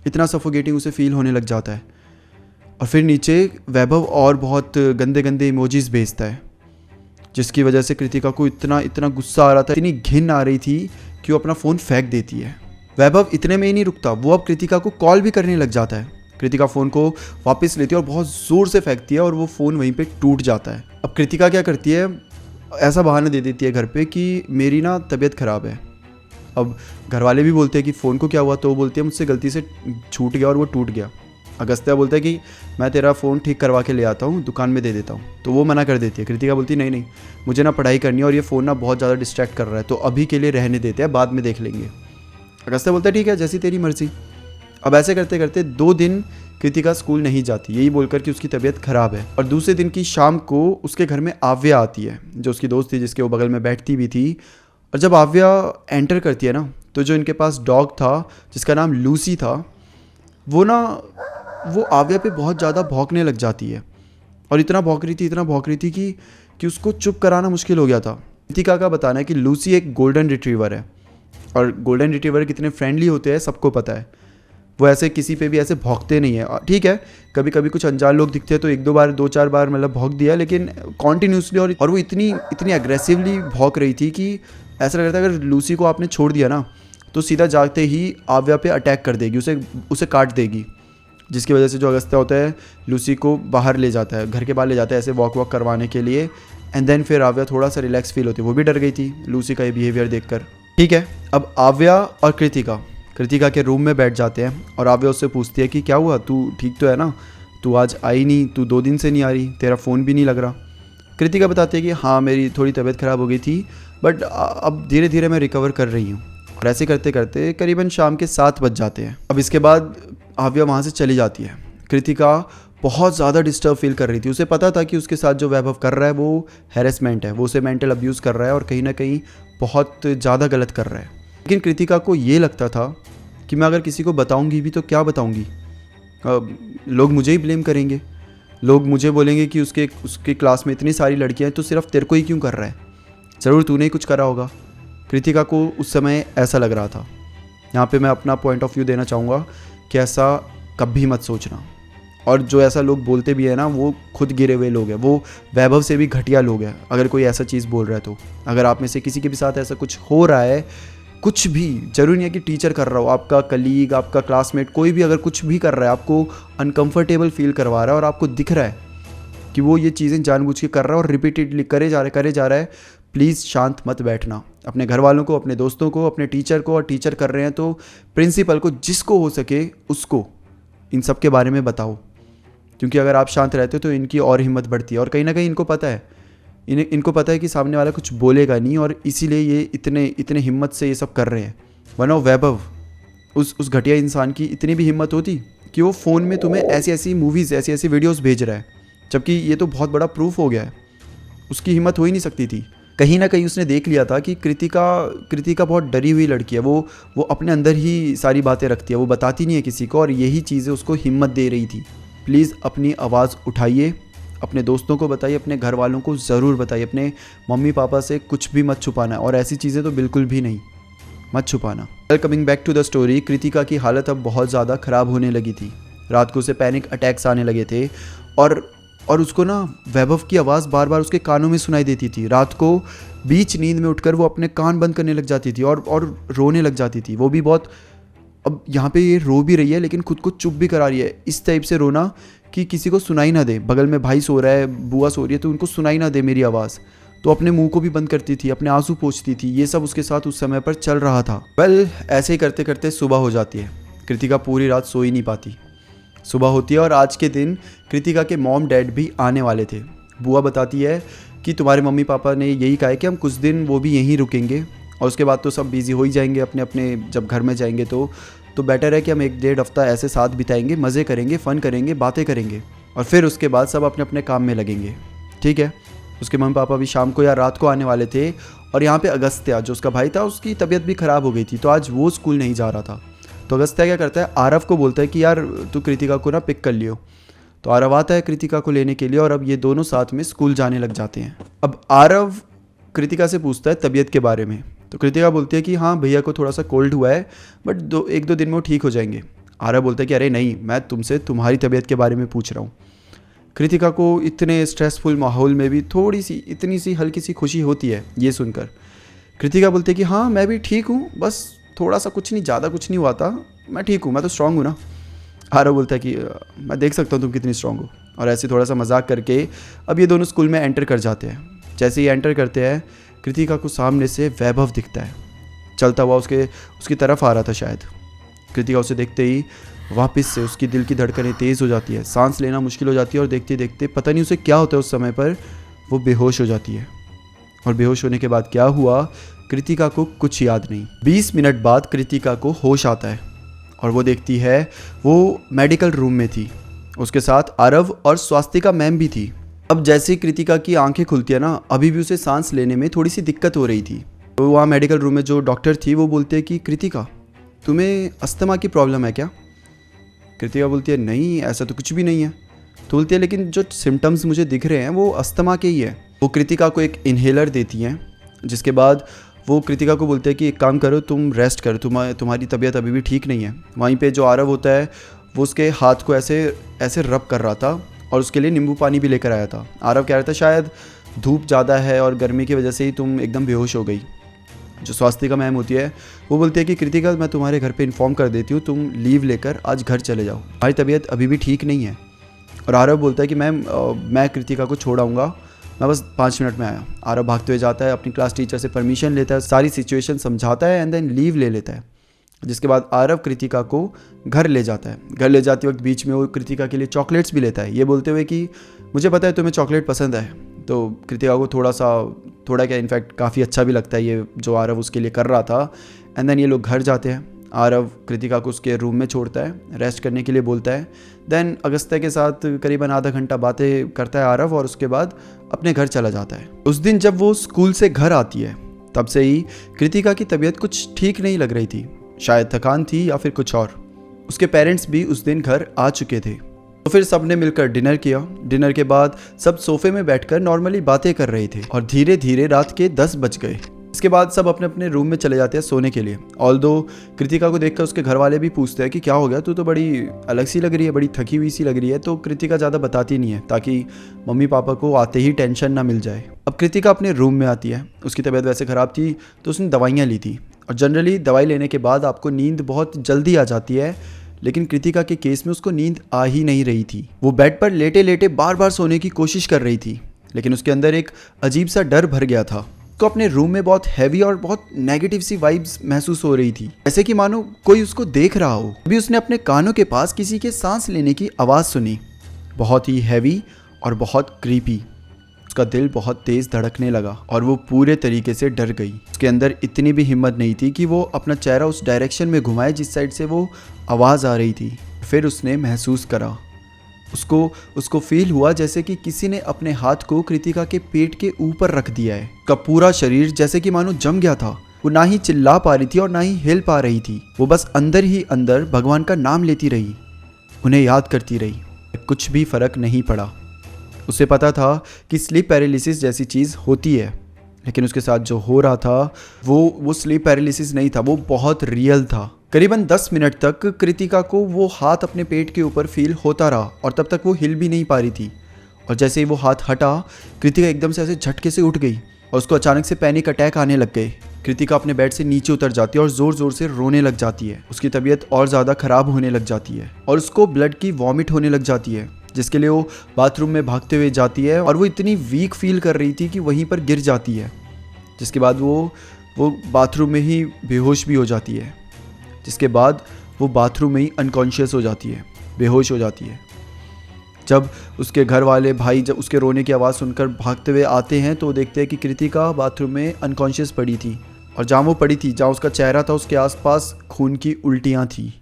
इतना सफोकेटिंग उसे फील होने लग जाता है। और फिर नीचे वैभव और बहुत गंदे गंदे इमोजीज भेजता है, जिसकी वजह से कृतिका को इतना गुस्सा आ रहा था, इतनी घिन आ रही थी कि वो अपना फ़ोन फेंक देती है। वैभव इतने में ही नहीं रुकता, वो अब कृतिका को कॉल भी करने लग जाता है। कृतिका फ़ोन को वापस लेती है और बहुत ज़ोर से फेंकती है और वो फ़ोन वहीं पे टूट जाता है। अब कृतिका क्या करती है, ऐसा बहाना दे देती है घर पे कि मेरी ना तबीयत ख़राब है। अब घर वाले भी बोलते हैं कि फ़ोन को क्या हुआ, तो वो बोलती है मुझसे गलती से छूट गया और वो टूट गया। अगस्त्या बोलता है कि मैं तेरा फ़ोन ठीक करवा के ले आता हूँ, दुकान में दे देता हूँ, तो वो मना कर देती है। कृतिका बोलती नहीं नहीं, मुझे ना पढ़ाई करनी है और ये फ़ोन ना बहुत ज़्यादा डिस्ट्रैक्ट कर रहा है, तो अभी के लिए रहने देते हैं, बाद में देख लेंगे। अगस्त्या बोलता है ठीक है, जैसी तेरी मर्ज़ी। अब ऐसे करते करते 2 दिन कृतिका स्कूल नहीं जाती, यही बोलकर कि उसकी तबीयत ख़राब है। और दूसरे दिन की शाम को उसके घर में आव्या आती है, जो उसकी दोस्त थी, जिसके वो बगल में बैठती भी थी। और जब आव्या एंटर करती है ना, तो जो इनके पास डॉग था जिसका नाम लूसी था, वो आव्या पे बहुत ज़्यादा भौंकने लग जाती है। और इतना भौंक रही थी कि उसको चुप कराना मुश्किल हो गया था। कृतिका का बताना है कि लूसी एक गोल्डन रिट्रीवर है, और गोल्डन रिट्रीवर कितने फ्रेंडली होते हैं सबको पता है। वो ऐसे किसी पे भी ऐसे भौंकते नहीं है। ठीक है, कभी कभी कुछ अनजान लोग दिखते हैं तो 1-2 बार मतलब भौंक दिया, लेकिन कॉन्टीन्यूसली। और वो इतनी एग्रेसिवली भौंक रही थी कि ऐसा लग रहा था अगर लूसी को आपने छोड़ दिया ना, तो सीधा जागते ही आव्या पे अटैक कर देगी, उसे काट देगी। जिसकी वजह से जो अगस्त्या होता है लूसी को बाहर ले जाता है, घर के बाहर ले जाता है ऐसे वॉक करवाने के लिए। एंड देन फिर आव्या थोड़ा सा रिलैक्स फील होती है, वो भी डर गई थी लूसी का ये बिहेवियर देखकर। ठीक है, अब आव्या और कृतिका के रूम में बैठ जाते हैं और आव्या उससे पूछती है कि क्या हुआ, तू ठीक तो है ना, तू आज आई नहीं, तू 2 दिन से नहीं आ रही, तेरा फ़ोन भी नहीं लग रहा। कृतिका बताती है कि हाँ मेरी थोड़ी तबीयत ख़राब हो गई थी, बट अब धीरे धीरे मैं रिकवर कर रही हूँ। और ऐसे करते करते करीबन शाम के 7 बज जाते हैं। अब इसके बाद आव्या वहाँ से चली जाती है। कृतिका बहुत ज़्यादा डिस्टर्ब फील कर रही थी, उसे पता था कि उसके साथ जो वैभव कर रहा है वो हैरेसमेंट है, वो उसे मेंटल अब्यूज़ कर रहा है और कहीं ना कहीं बहुत ज़्यादा गलत कर रहा है। लेकिन कृतिका को ये लगता था कि मैं अगर किसी को बताऊंगी भी तो क्या बताऊंगी, लोग मुझे ही ब्लेम करेंगे, लोग मुझे बोलेंगे कि उसके क्लास में इतनी सारी लड़कियां हैं तो सिर्फ तेरे को ही क्यों कर रहा है, ज़रूर तूने ही कुछ करा होगा। कृतिका को उस समय ऐसा लग रहा था। यहाँ पे मैं अपना पॉइंट ऑफ व्यू देना चाहूँगा कि ऐसा कभी मत सोचना। और जो ऐसा लोग बोलते भी है ना, वो खुद गिरे हुए लोग हैं, वो वैभव से भी घटिया लोग हैं। अगर कोई ऐसा चीज़ बोल रहा है तो अगर आप में से किसी के भी साथ ऐसा कुछ हो रहा है, कुछ भी जरूरी नहीं है कि टीचर कर रहा हो, आपका कलीग, आपका क्लासमेट, कोई भी अगर कुछ भी कर रहा है, आपको अनकंफर्टेबल फील करवा रहा है और आपको दिख रहा है कि वो ये चीज़ें जानबूझ के कर रहा है और रिपीटेडली करे जा रहा है, प्लीज़ शांत मत बैठना। अपने घर वालों को, अपने दोस्तों को, अपने टीचर को, और टीचर कर रहे हैं तो प्रिंसिपल को, जिसको हो सके उसको इन सब के बारे में बताओ। क्योंकि अगर आप शांत रहते हो तो इनकी और हिम्मत बढ़ती है, और कहीं ना कहीं इनको पता है कि सामने वाला कुछ बोलेगा नहीं, और इसीलिए ये इतने हिम्मत से ये सब कर रहे हैं। वरना वैभव उस घटिया इंसान की इतनी भी हिम्मत होती कि वो फ़ोन में तुम्हें ऐसी मूवीज़, ऐसी वीडियोस भेज रहा है, जबकि ये तो बहुत बड़ा प्रूफ हो गया है। उसकी हिम्मत हो ही नहीं सकती थी। कहीं ना कहीं उसने देख लिया था कि कृतिका बहुत डरी हुई लड़की है। वो अपने अंदर ही सारी बातें रखती है, वो बताती नहीं है किसी को, और यही चीज़ें उसको हिम्मत दे रही थी। प्लीज़ अपनी आवाज़ उठाइए, अपने दोस्तों को बताइए, अपने घर वालों को ज़रूर बताइए, अपने मम्मी पापा से कुछ भी मत छुपाना, और ऐसी चीज़ें तो बिल्कुल भी नहीं, मत छुपाना। Coming back to the story, Kritika की हालत अब बहुत ज़्यादा ख़राब होने लगी थी। रात को उसे पैनिक अटैक्स आने लगे थे, और उसको ना वैभव की आवाज़ बार बार उसके कानों में सुनाई देती थी। रात को बीच नींद में उठकर वो अपने कान बंद करने लग जाती थी और रोने लग जाती थी। वो भी बहुत, अब यहाँ पे ये रो भी रही है लेकिन खुद को चुप भी करा रही है, इस टाइप से रोना कि किसी को सुनाई ना दे। बगल में भाई सो रहा है, बुआ सो रही है, तो उनको सुनाई ना दे मेरी आवाज़। तो अपने मुंह को भी बंद करती थी, अपने आंसू पोंछती थी। ये सब उसके साथ उस समय पर चल रहा था। ऐसे ही करते करते सुबह हो जाती है। कृतिका पूरी रात सो ही नहीं पाती। सुबह होती है और आज के दिन कृतिका के मॉम डैड भी आने वाले थे। बुआ बताती है कि तुम्हारे मम्मी पापा ने यही कहा है कि हम कुछ दिन वो भी यहीं रुकेंगे, और उसके बाद तो सब बिज़ी हो ही जाएंगे अपने अपने, जब घर में जाएंगे तो बेटर है कि हम 1-1.5 हफ्ता ऐसे साथ बिताएंगे, मज़े करेंगे, फ़न करेंगे, बातें करेंगे, और फिर उसके बाद सब अपने अपने काम में लगेंगे। ठीक है। उसके मम्मी पापा भी शाम को या रात को आने वाले थे, और यहाँ पे अगस्त्या जो उसका भाई था, उसकी तबीयत भी ख़राब हो गई थी, तो आज वो स्कूल नहीं जा रहा था। तो अगस्त्या क्या करता है, आरव को बोलता है कि यार तू कृतिका को ना पिक कर लियो। तो आरव आता है कृतिका को लेने के लिए, और अब ये दोनों साथ में स्कूल जाने लग जाते हैं। अब आरव कृतिका से पूछता है तबीयत के बारे में। तो कृतिका बोलती है कि हाँ भैया को थोड़ा सा कोल्ड हुआ है, बट 1-2 दिन में वो ठीक हो जाएंगे। आरव बोलता है कि अरे नहीं, मैं तुमसे तुम्हारी तबीयत के बारे में पूछ रहा हूँ। कृतिका को इतने स्ट्रेसफुल माहौल में भी थोड़ी सी, इतनी सी हल्की सी खुशी होती है ये सुनकर। कृतिका बोलती है कि हाँ मैं भी ठीक हूँ, बस थोड़ा सा, कुछ नहीं, ज़्यादा कुछ नहीं हुआ था, मैं ठीक हूँ, मैं तो स्ट्रांग हूँ ना। आरव बोलता है कि मैं देख सकता हूँ तुम कितनी स्ट्रांग हो। और ऐसे थोड़ा सा मजाक करके अब ये दोनों स्कूल में एंटर कर जाते हैं। जैसे ही एंटर करते हैं, कृतिका को सामने से वैभव दिखता है, चलता हुआ उसकी तरफ आ रहा था शायद। कृतिका उसे देखते ही वापस से उसकी दिल की धड़कनें तेज़ हो जाती है, सांस लेना मुश्किल हो जाती है, और देखते देखते पता नहीं उसे क्या होता है उस समय पर, वो बेहोश हो जाती है। और बेहोश होने के बाद क्या हुआ, कृतिका को कुछ याद नहीं। 20 मिनट बाद कृतिका को होश आता है, और वो देखती है वो मेडिकल रूम में थी। उसके साथ आरव और स्वास्तिका मैम भी थी। अब जैसे ही कृतिका की आंखें खुलती है ना, अभी भी उसे सांस लेने में थोड़ी सी दिक्कत हो रही थी। तो वहाँ मेडिकल रूम में जो डॉक्टर थी वो बोलते हैं कि कृतिका तुम्हें अस्थमा की प्रॉब्लम है क्या? कृतिका बोलती है नहीं, ऐसा तो कुछ भी नहीं है। तो बोलती है लेकिन जो सिम्टम्स मुझे दिख रहे हैं वो अस्थमा के ही है। वो कृतिका को एक इन्हेलर देती हैं, जिसके बाद वो कृतिका को बोलते हैं कि एक काम करो, तुम रेस्ट करो, तुम्हारी तबीयत अभी भी ठीक नहीं है। वहीं पे जो आरव होता है वो उसके हाथ को ऐसे ऐसे रब कर रहा था, और उसके लिए नींबू पानी भी लेकर आया था। आरव कह रहा था शायद धूप ज़्यादा है और गर्मी की वजह से ही तुम एकदम बेहोश हो गई। जो स्वास्तिका मैम होती है वो बोलती है कि कृतिका मैं तुम्हारे घर पे इन्फॉर्म कर देती हूँ, तुम लीव लेकर आज घर चले जाओ, हमारी तबीयत अभी भी ठीक नहीं है। और आरव बोलता है कि मैम मैं कृतिका को छोड़ आऊँगा, मैं बस 5 मिनट में आया। आरव भागते हुए जाता है, अपनी क्लास टीचर से परमिशन लेता है, सारी सिचुएशन समझाता है, एंड देन लीव ले लेता है। जिसके बाद आरव कृतिका को घर ले जाता है। घर ले जाते वक्त बीच में वो कृतिका के लिए चॉकलेट्स भी लेता है, ये बोलते हुए कि मुझे पता है तुम्हें चॉकलेट पसंद है। तो कृतिका को थोड़ा क्या इनफैक्ट काफ़ी अच्छा भी लगता है ये जो आरव उसके लिए कर रहा था। एंड देन ये लोग घर जाते हैं। आरव कृतिका को उसके रूम में छोड़ता है, रेस्ट करने के लिए बोलता है। देन अगस्त्या के साथ करीबन आधा घंटा बातें करता है आरव, और उसके बाद अपने घर चला जाता है। उस दिन जब वो स्कूल से घर आती है तब से ही कृतिका की तबीयत कुछ ठीक नहीं लग रही थी, शायद थकान थी या फिर कुछ और। उसके पेरेंट्स भी उस दिन घर आ चुके थे। तो फिर सबने मिलकर डिनर किया। डिनर के बाद सब सोफे में बैठकर नॉर्मली बातें कर रहे थे, और धीरे धीरे रात के 10 बज गए। इसके बाद सब अपने अपने रूम में चले जाते हैं सोने के लिए। ऑल्दो कृतिका को देखकर उसके घर वाले भी पूछते हैं कि क्या हो गया, तू तो बड़ी अलग सी लग रही है, बड़ी थकी हुई सी लग रही है। तो कृतिका ज़्यादा बताती नहीं है ताकि मम्मी पापा को आते ही टेंशन ना मिल जाए। अब कृतिका अपने रूम में आती है। उसकी तबीयत वैसे ख़राब थी तो उसने दवाइयाँ ली थी, और जनरली दवाई लेने के बाद आपको नींद बहुत जल्दी आ जाती है, लेकिन कृतिका के केस में उसको नींद आ ही नहीं रही थी। वो बेड पर लेटे लेटे बार बार सोने की कोशिश कर रही थी, लेकिन उसके अंदर एक अजीब सा डर भर गया था। उसको अपने रूम में बहुत हैवी और बहुत नेगेटिव सी वाइब्स महसूस हो रही थी, जैसे कि मानो कोई उसको देख रहा हो। अभी उसने अपने कानों के पास किसी के सांस लेने की आवाज़ सुनी, बहुत ही हैवी और बहुत क्रीपी। उसका दिल बहुत तेज़ धड़कने लगा और वो पूरे तरीके से डर गई। उसके अंदर इतनी भी हिम्मत नहीं थी कि वो अपना चेहरा उस डायरेक्शन में घुमाए जिस साइड से वो आवाज़ आ रही थी। फिर उसने महसूस करा उसको उसको फील हुआ जैसे कि किसी ने अपने हाथ को कृतिका के पेट के ऊपर रख दिया है। उसका पूरा शरीर जैसे कि मानो जम गया था। वो ना ही चिल्ला पा रही थी और ना ही हिल पा रही थी। वो बस अंदर ही अंदर भगवान का नाम लेती रही, उन्हें याद करती रही। कुछ भी फर्क नहीं पड़ा। उसे पता था कि स्लीप पैरालिसिस जैसी चीज़ होती है, लेकिन उसके साथ जो हो रहा था वो स्लीप पैरालिसिस नहीं था, वो बहुत रियल था। करीबन 10 मिनट तक कृतिका को वो हाथ अपने पेट के ऊपर फील होता रहा और तब तक वो हिल भी नहीं पा रही थी। और जैसे ही वो हाथ हटा, कृतिका एकदम से ऐसे झटके से उठ गई और उसको अचानक से पैनिक अटैक आने लग गए। कृतिका अपने बेड से नीचे उतर जाती है और ज़ोर ज़ोर से रोने लग जाती है। उसकी तबीयत और ज़्यादा ख़राब होने लग जाती है और उसको ब्लड की वॉमिट होने लग जाती है, जिसके लिए वो बाथरूम में भागते हुए जाती है। और वो इतनी वीक फील कर रही थी कि वहीं पर गिर जाती है, जिसके बाद वो बाथरूम में ही बेहोश भी हो जाती है। जिसके बाद वो बाथरूम में ही अनकॉन्शियस हो जाती है, बेहोश हो जाती है। जब उसके घर वाले भाई जब उसके रोने की आवाज़ सुनकर भागते हुए आते हैं तो देखते हैं कि कृतिका बाथरूम में अनकॉन्शियस पड़ी थी और जहाँ वो पड़ी थी, जहाँ उसका चेहरा था, उसके आसपास खून की उल्टियाँ थी।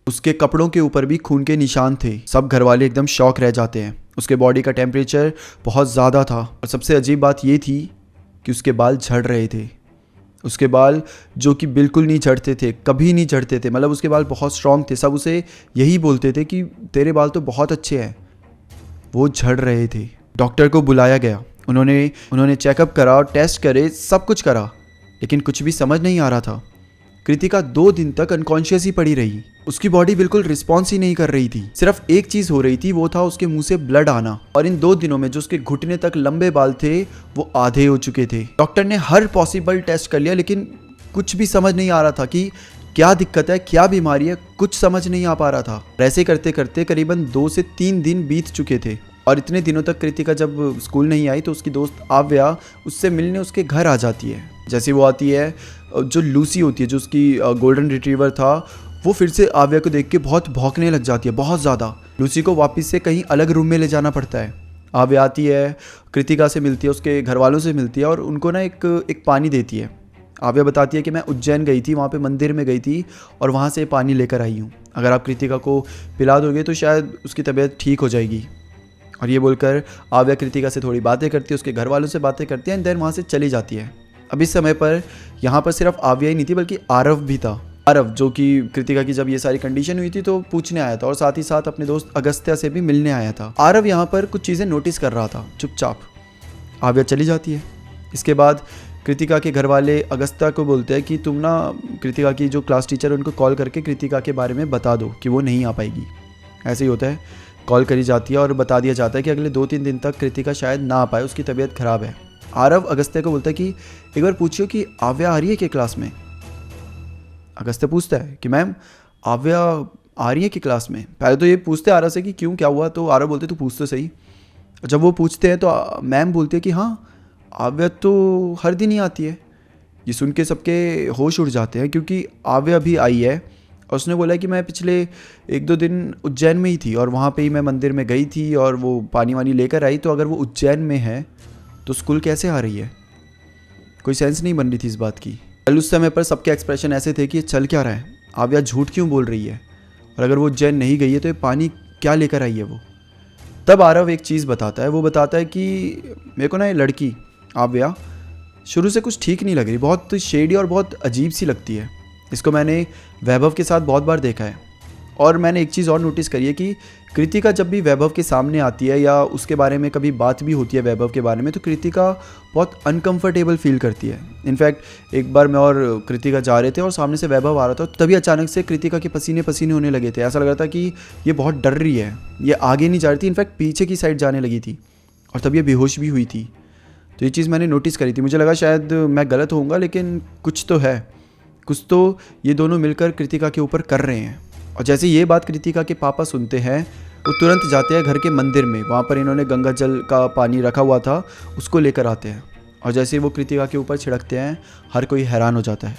उसके कपड़ों के ऊपर भी खून के निशान थे। सब घर वाले एकदम शॉक रह जाते हैं। उसके बॉडी का टेम्परेचर बहुत ज़्यादा था और सबसे अजीब बात ये थी कि उसके बाल झड़ रहे थे। उसके बाल जो कि बिल्कुल नहीं झड़ते थे, कभी नहीं झड़ते थे, मतलब उसके बाल बहुत स्ट्रॉन्ग थे। सब उसे यही बोलते थे कि तेरे बाल तो बहुत अच्छे हैं, वो झड़ रहे थे। डॉक्टर को बुलाया गया। उन्होंने चेकअप करा, टेस्ट करे, सब कुछ करा, लेकिन कुछ भी समझ नहीं आ रहा था। कृतिका 2 दिन तक अनकॉन्शियस ही पड़ी रही। उसकी बॉडी बिल्कुल रिस्पॉन्स ही नहीं कर रही थी। सिर्फ एक चीज़ हो रही थी, वो था उसके मुंह से ब्लड आना। और इन 2 दिनों में जो उसके घुटने तक लंबे बाल थे वो आधे हो चुके थे। डॉक्टर ने हर पॉसिबल टेस्ट कर लिया, लेकिन कुछ भी समझ नहीं आ रहा था कि क्या दिक्कत है, क्या बीमारी है, कुछ समझ नहीं आ पा रहा था। ऐसे करते करते करीबन 2 से 3 दिन बीत चुके थे। और इतने दिनों तक कृतिका जब स्कूल नहीं आई तो उसकी दोस्त आव्या उससे मिलने उसके घर आ जाती है। जैसे वो आती है, जो लूसी होती है, जो उसकी गोल्डन रिट्रीवर था, वो फिर से आव्या को देख के बहुत भौंकने लग जाती है, बहुत ज़्यादा। लूसी को वापस से कहीं अलग रूम में ले जाना पड़ता है। आव्या आती है, कृतिका से मिलती है, उसके घर वालों से मिलती है और उनको ना एक पानी देती है। आव्या बताती है कि मैं उज्जैन गई थी, वहाँ पे मंदिर में गई थी और वहाँ से पानी लेकर आई हूँ। अगर आप कृतिका को पिला दोगे तो शायद उसकी तबीयत ठीक हो जाएगी। और ये बोलकर आव्या कृतिका से थोड़ी बातें करती है, उसके घर वालों से बातें करती है एंड देन वहाँ से चली जाती है। अब इस समय पर यहाँ पर सिर्फ आव्या ही नहीं थी, बल्कि आरव भी था। आरव जो कि कृतिका की जब ये सारी कंडीशन हुई थी तो पूछने आया था और साथ ही साथ अपने दोस्त अगस्त्या से भी मिलने आया था। आरव यहाँ पर कुछ चीज़ें नोटिस कर रहा था चुपचाप। आव्या चली जाती है। इसके बाद कृतिका के घर वाले अगस्त्या को बोलते हैं कि तुम ना कृतिका की जो क्लास टीचर है उनको कॉल करके कृतिका के बारे में बता दो कि वो नहीं आ पाएगी। ऐसे ही होता है, कॉल करी जाती है और बता दिया जाता है कि अगले 2-3 दिन तक कृतिका शायद ना आ पाए, उसकी तबीयत ख़राब है। आरव अगस्त्या को बोलता है कि एक बार पूछियो कि आव्या आ रही है क्या क्लास में। अगस्त्या पूछता है कि मैम आव्या आ रही है कि क्लास में। पहले तो ये पूछते आरव से कि क्यों, क्या हुआ, तो आरव बोलते तू पूछ तो सही। जब वो पूछते हैं तो मैम बोलती है कि हाँ आव्या तो हर दिन ही आती है। ये सुन के सबके होश उड़ जाते हैं क्योंकि आव्या भी आई है और उसने बोला कि मैं पिछले 1-2 दिन उज्जैन में ही थी और वहाँ पे ही मैं मंदिर में गई थी और वो पानी वानी लेकर आई। तो अगर वो उज्जैन में है तो स्कूल कैसे आ रही है। कोई सेंस नहीं बन रही थी इस बात की। कल उस समय पर सबके एक्सप्रेशन ऐसे थे कि ये चल क्या रहा है, आव्या झूठ क्यों बोल रही है, और अगर वो उज्जैन नहीं गई है तो ये पानी क्या लेकर आई है वो। तब आरव एक चीज़ बताता है, वो बताता है कि मेरे को ना ये लड़की आव्या शुरू से कुछ ठीक नहीं लग रही, बहुत शेडी और बहुत अजीब सी लगती है। इसको मैंने वैभव के साथ बहुत बार देखा है और मैंने एक चीज़ और नोटिस करी है कि कृतिका जब भी वैभव के सामने आती है या उसके बारे में कभी बात भी होती है वैभव के बारे में, तो कृतिका बहुत अनकंफर्टेबल फील करती है। इनफैक्ट एक बार मैं और कृतिका जा रहे थे और सामने से वैभव आ रहा था, तभी अचानक से कृतिका के पसीने पसीने होने लगे थे। ऐसा लग रहा था कि ये बहुत डर रही है, ये आगे नहीं जा रही थी, इनफैक्ट पीछे की साइड जाने लगी थी और तब ये बेहोश भी हुई थी। तो ये चीज़ मैंने नोटिस करी थी। मुझे लगा शायद मैं गलत होऊंगा, लेकिन कुछ तो है, कुछ तो ये दोनों मिलकर कृतिका के ऊपर कर रहे हैं। और जैसे ये बात कृतिका के पापा सुनते हैं, वो तुरंत जाते हैं घर के मंदिर में। वहाँ पर इन्होंने गंगा जल का पानी रखा हुआ था, उसको लेकर आते हैं और जैसे वो कृतिका के ऊपर छिड़कते हैं, हर कोई हैरान हो जाता है।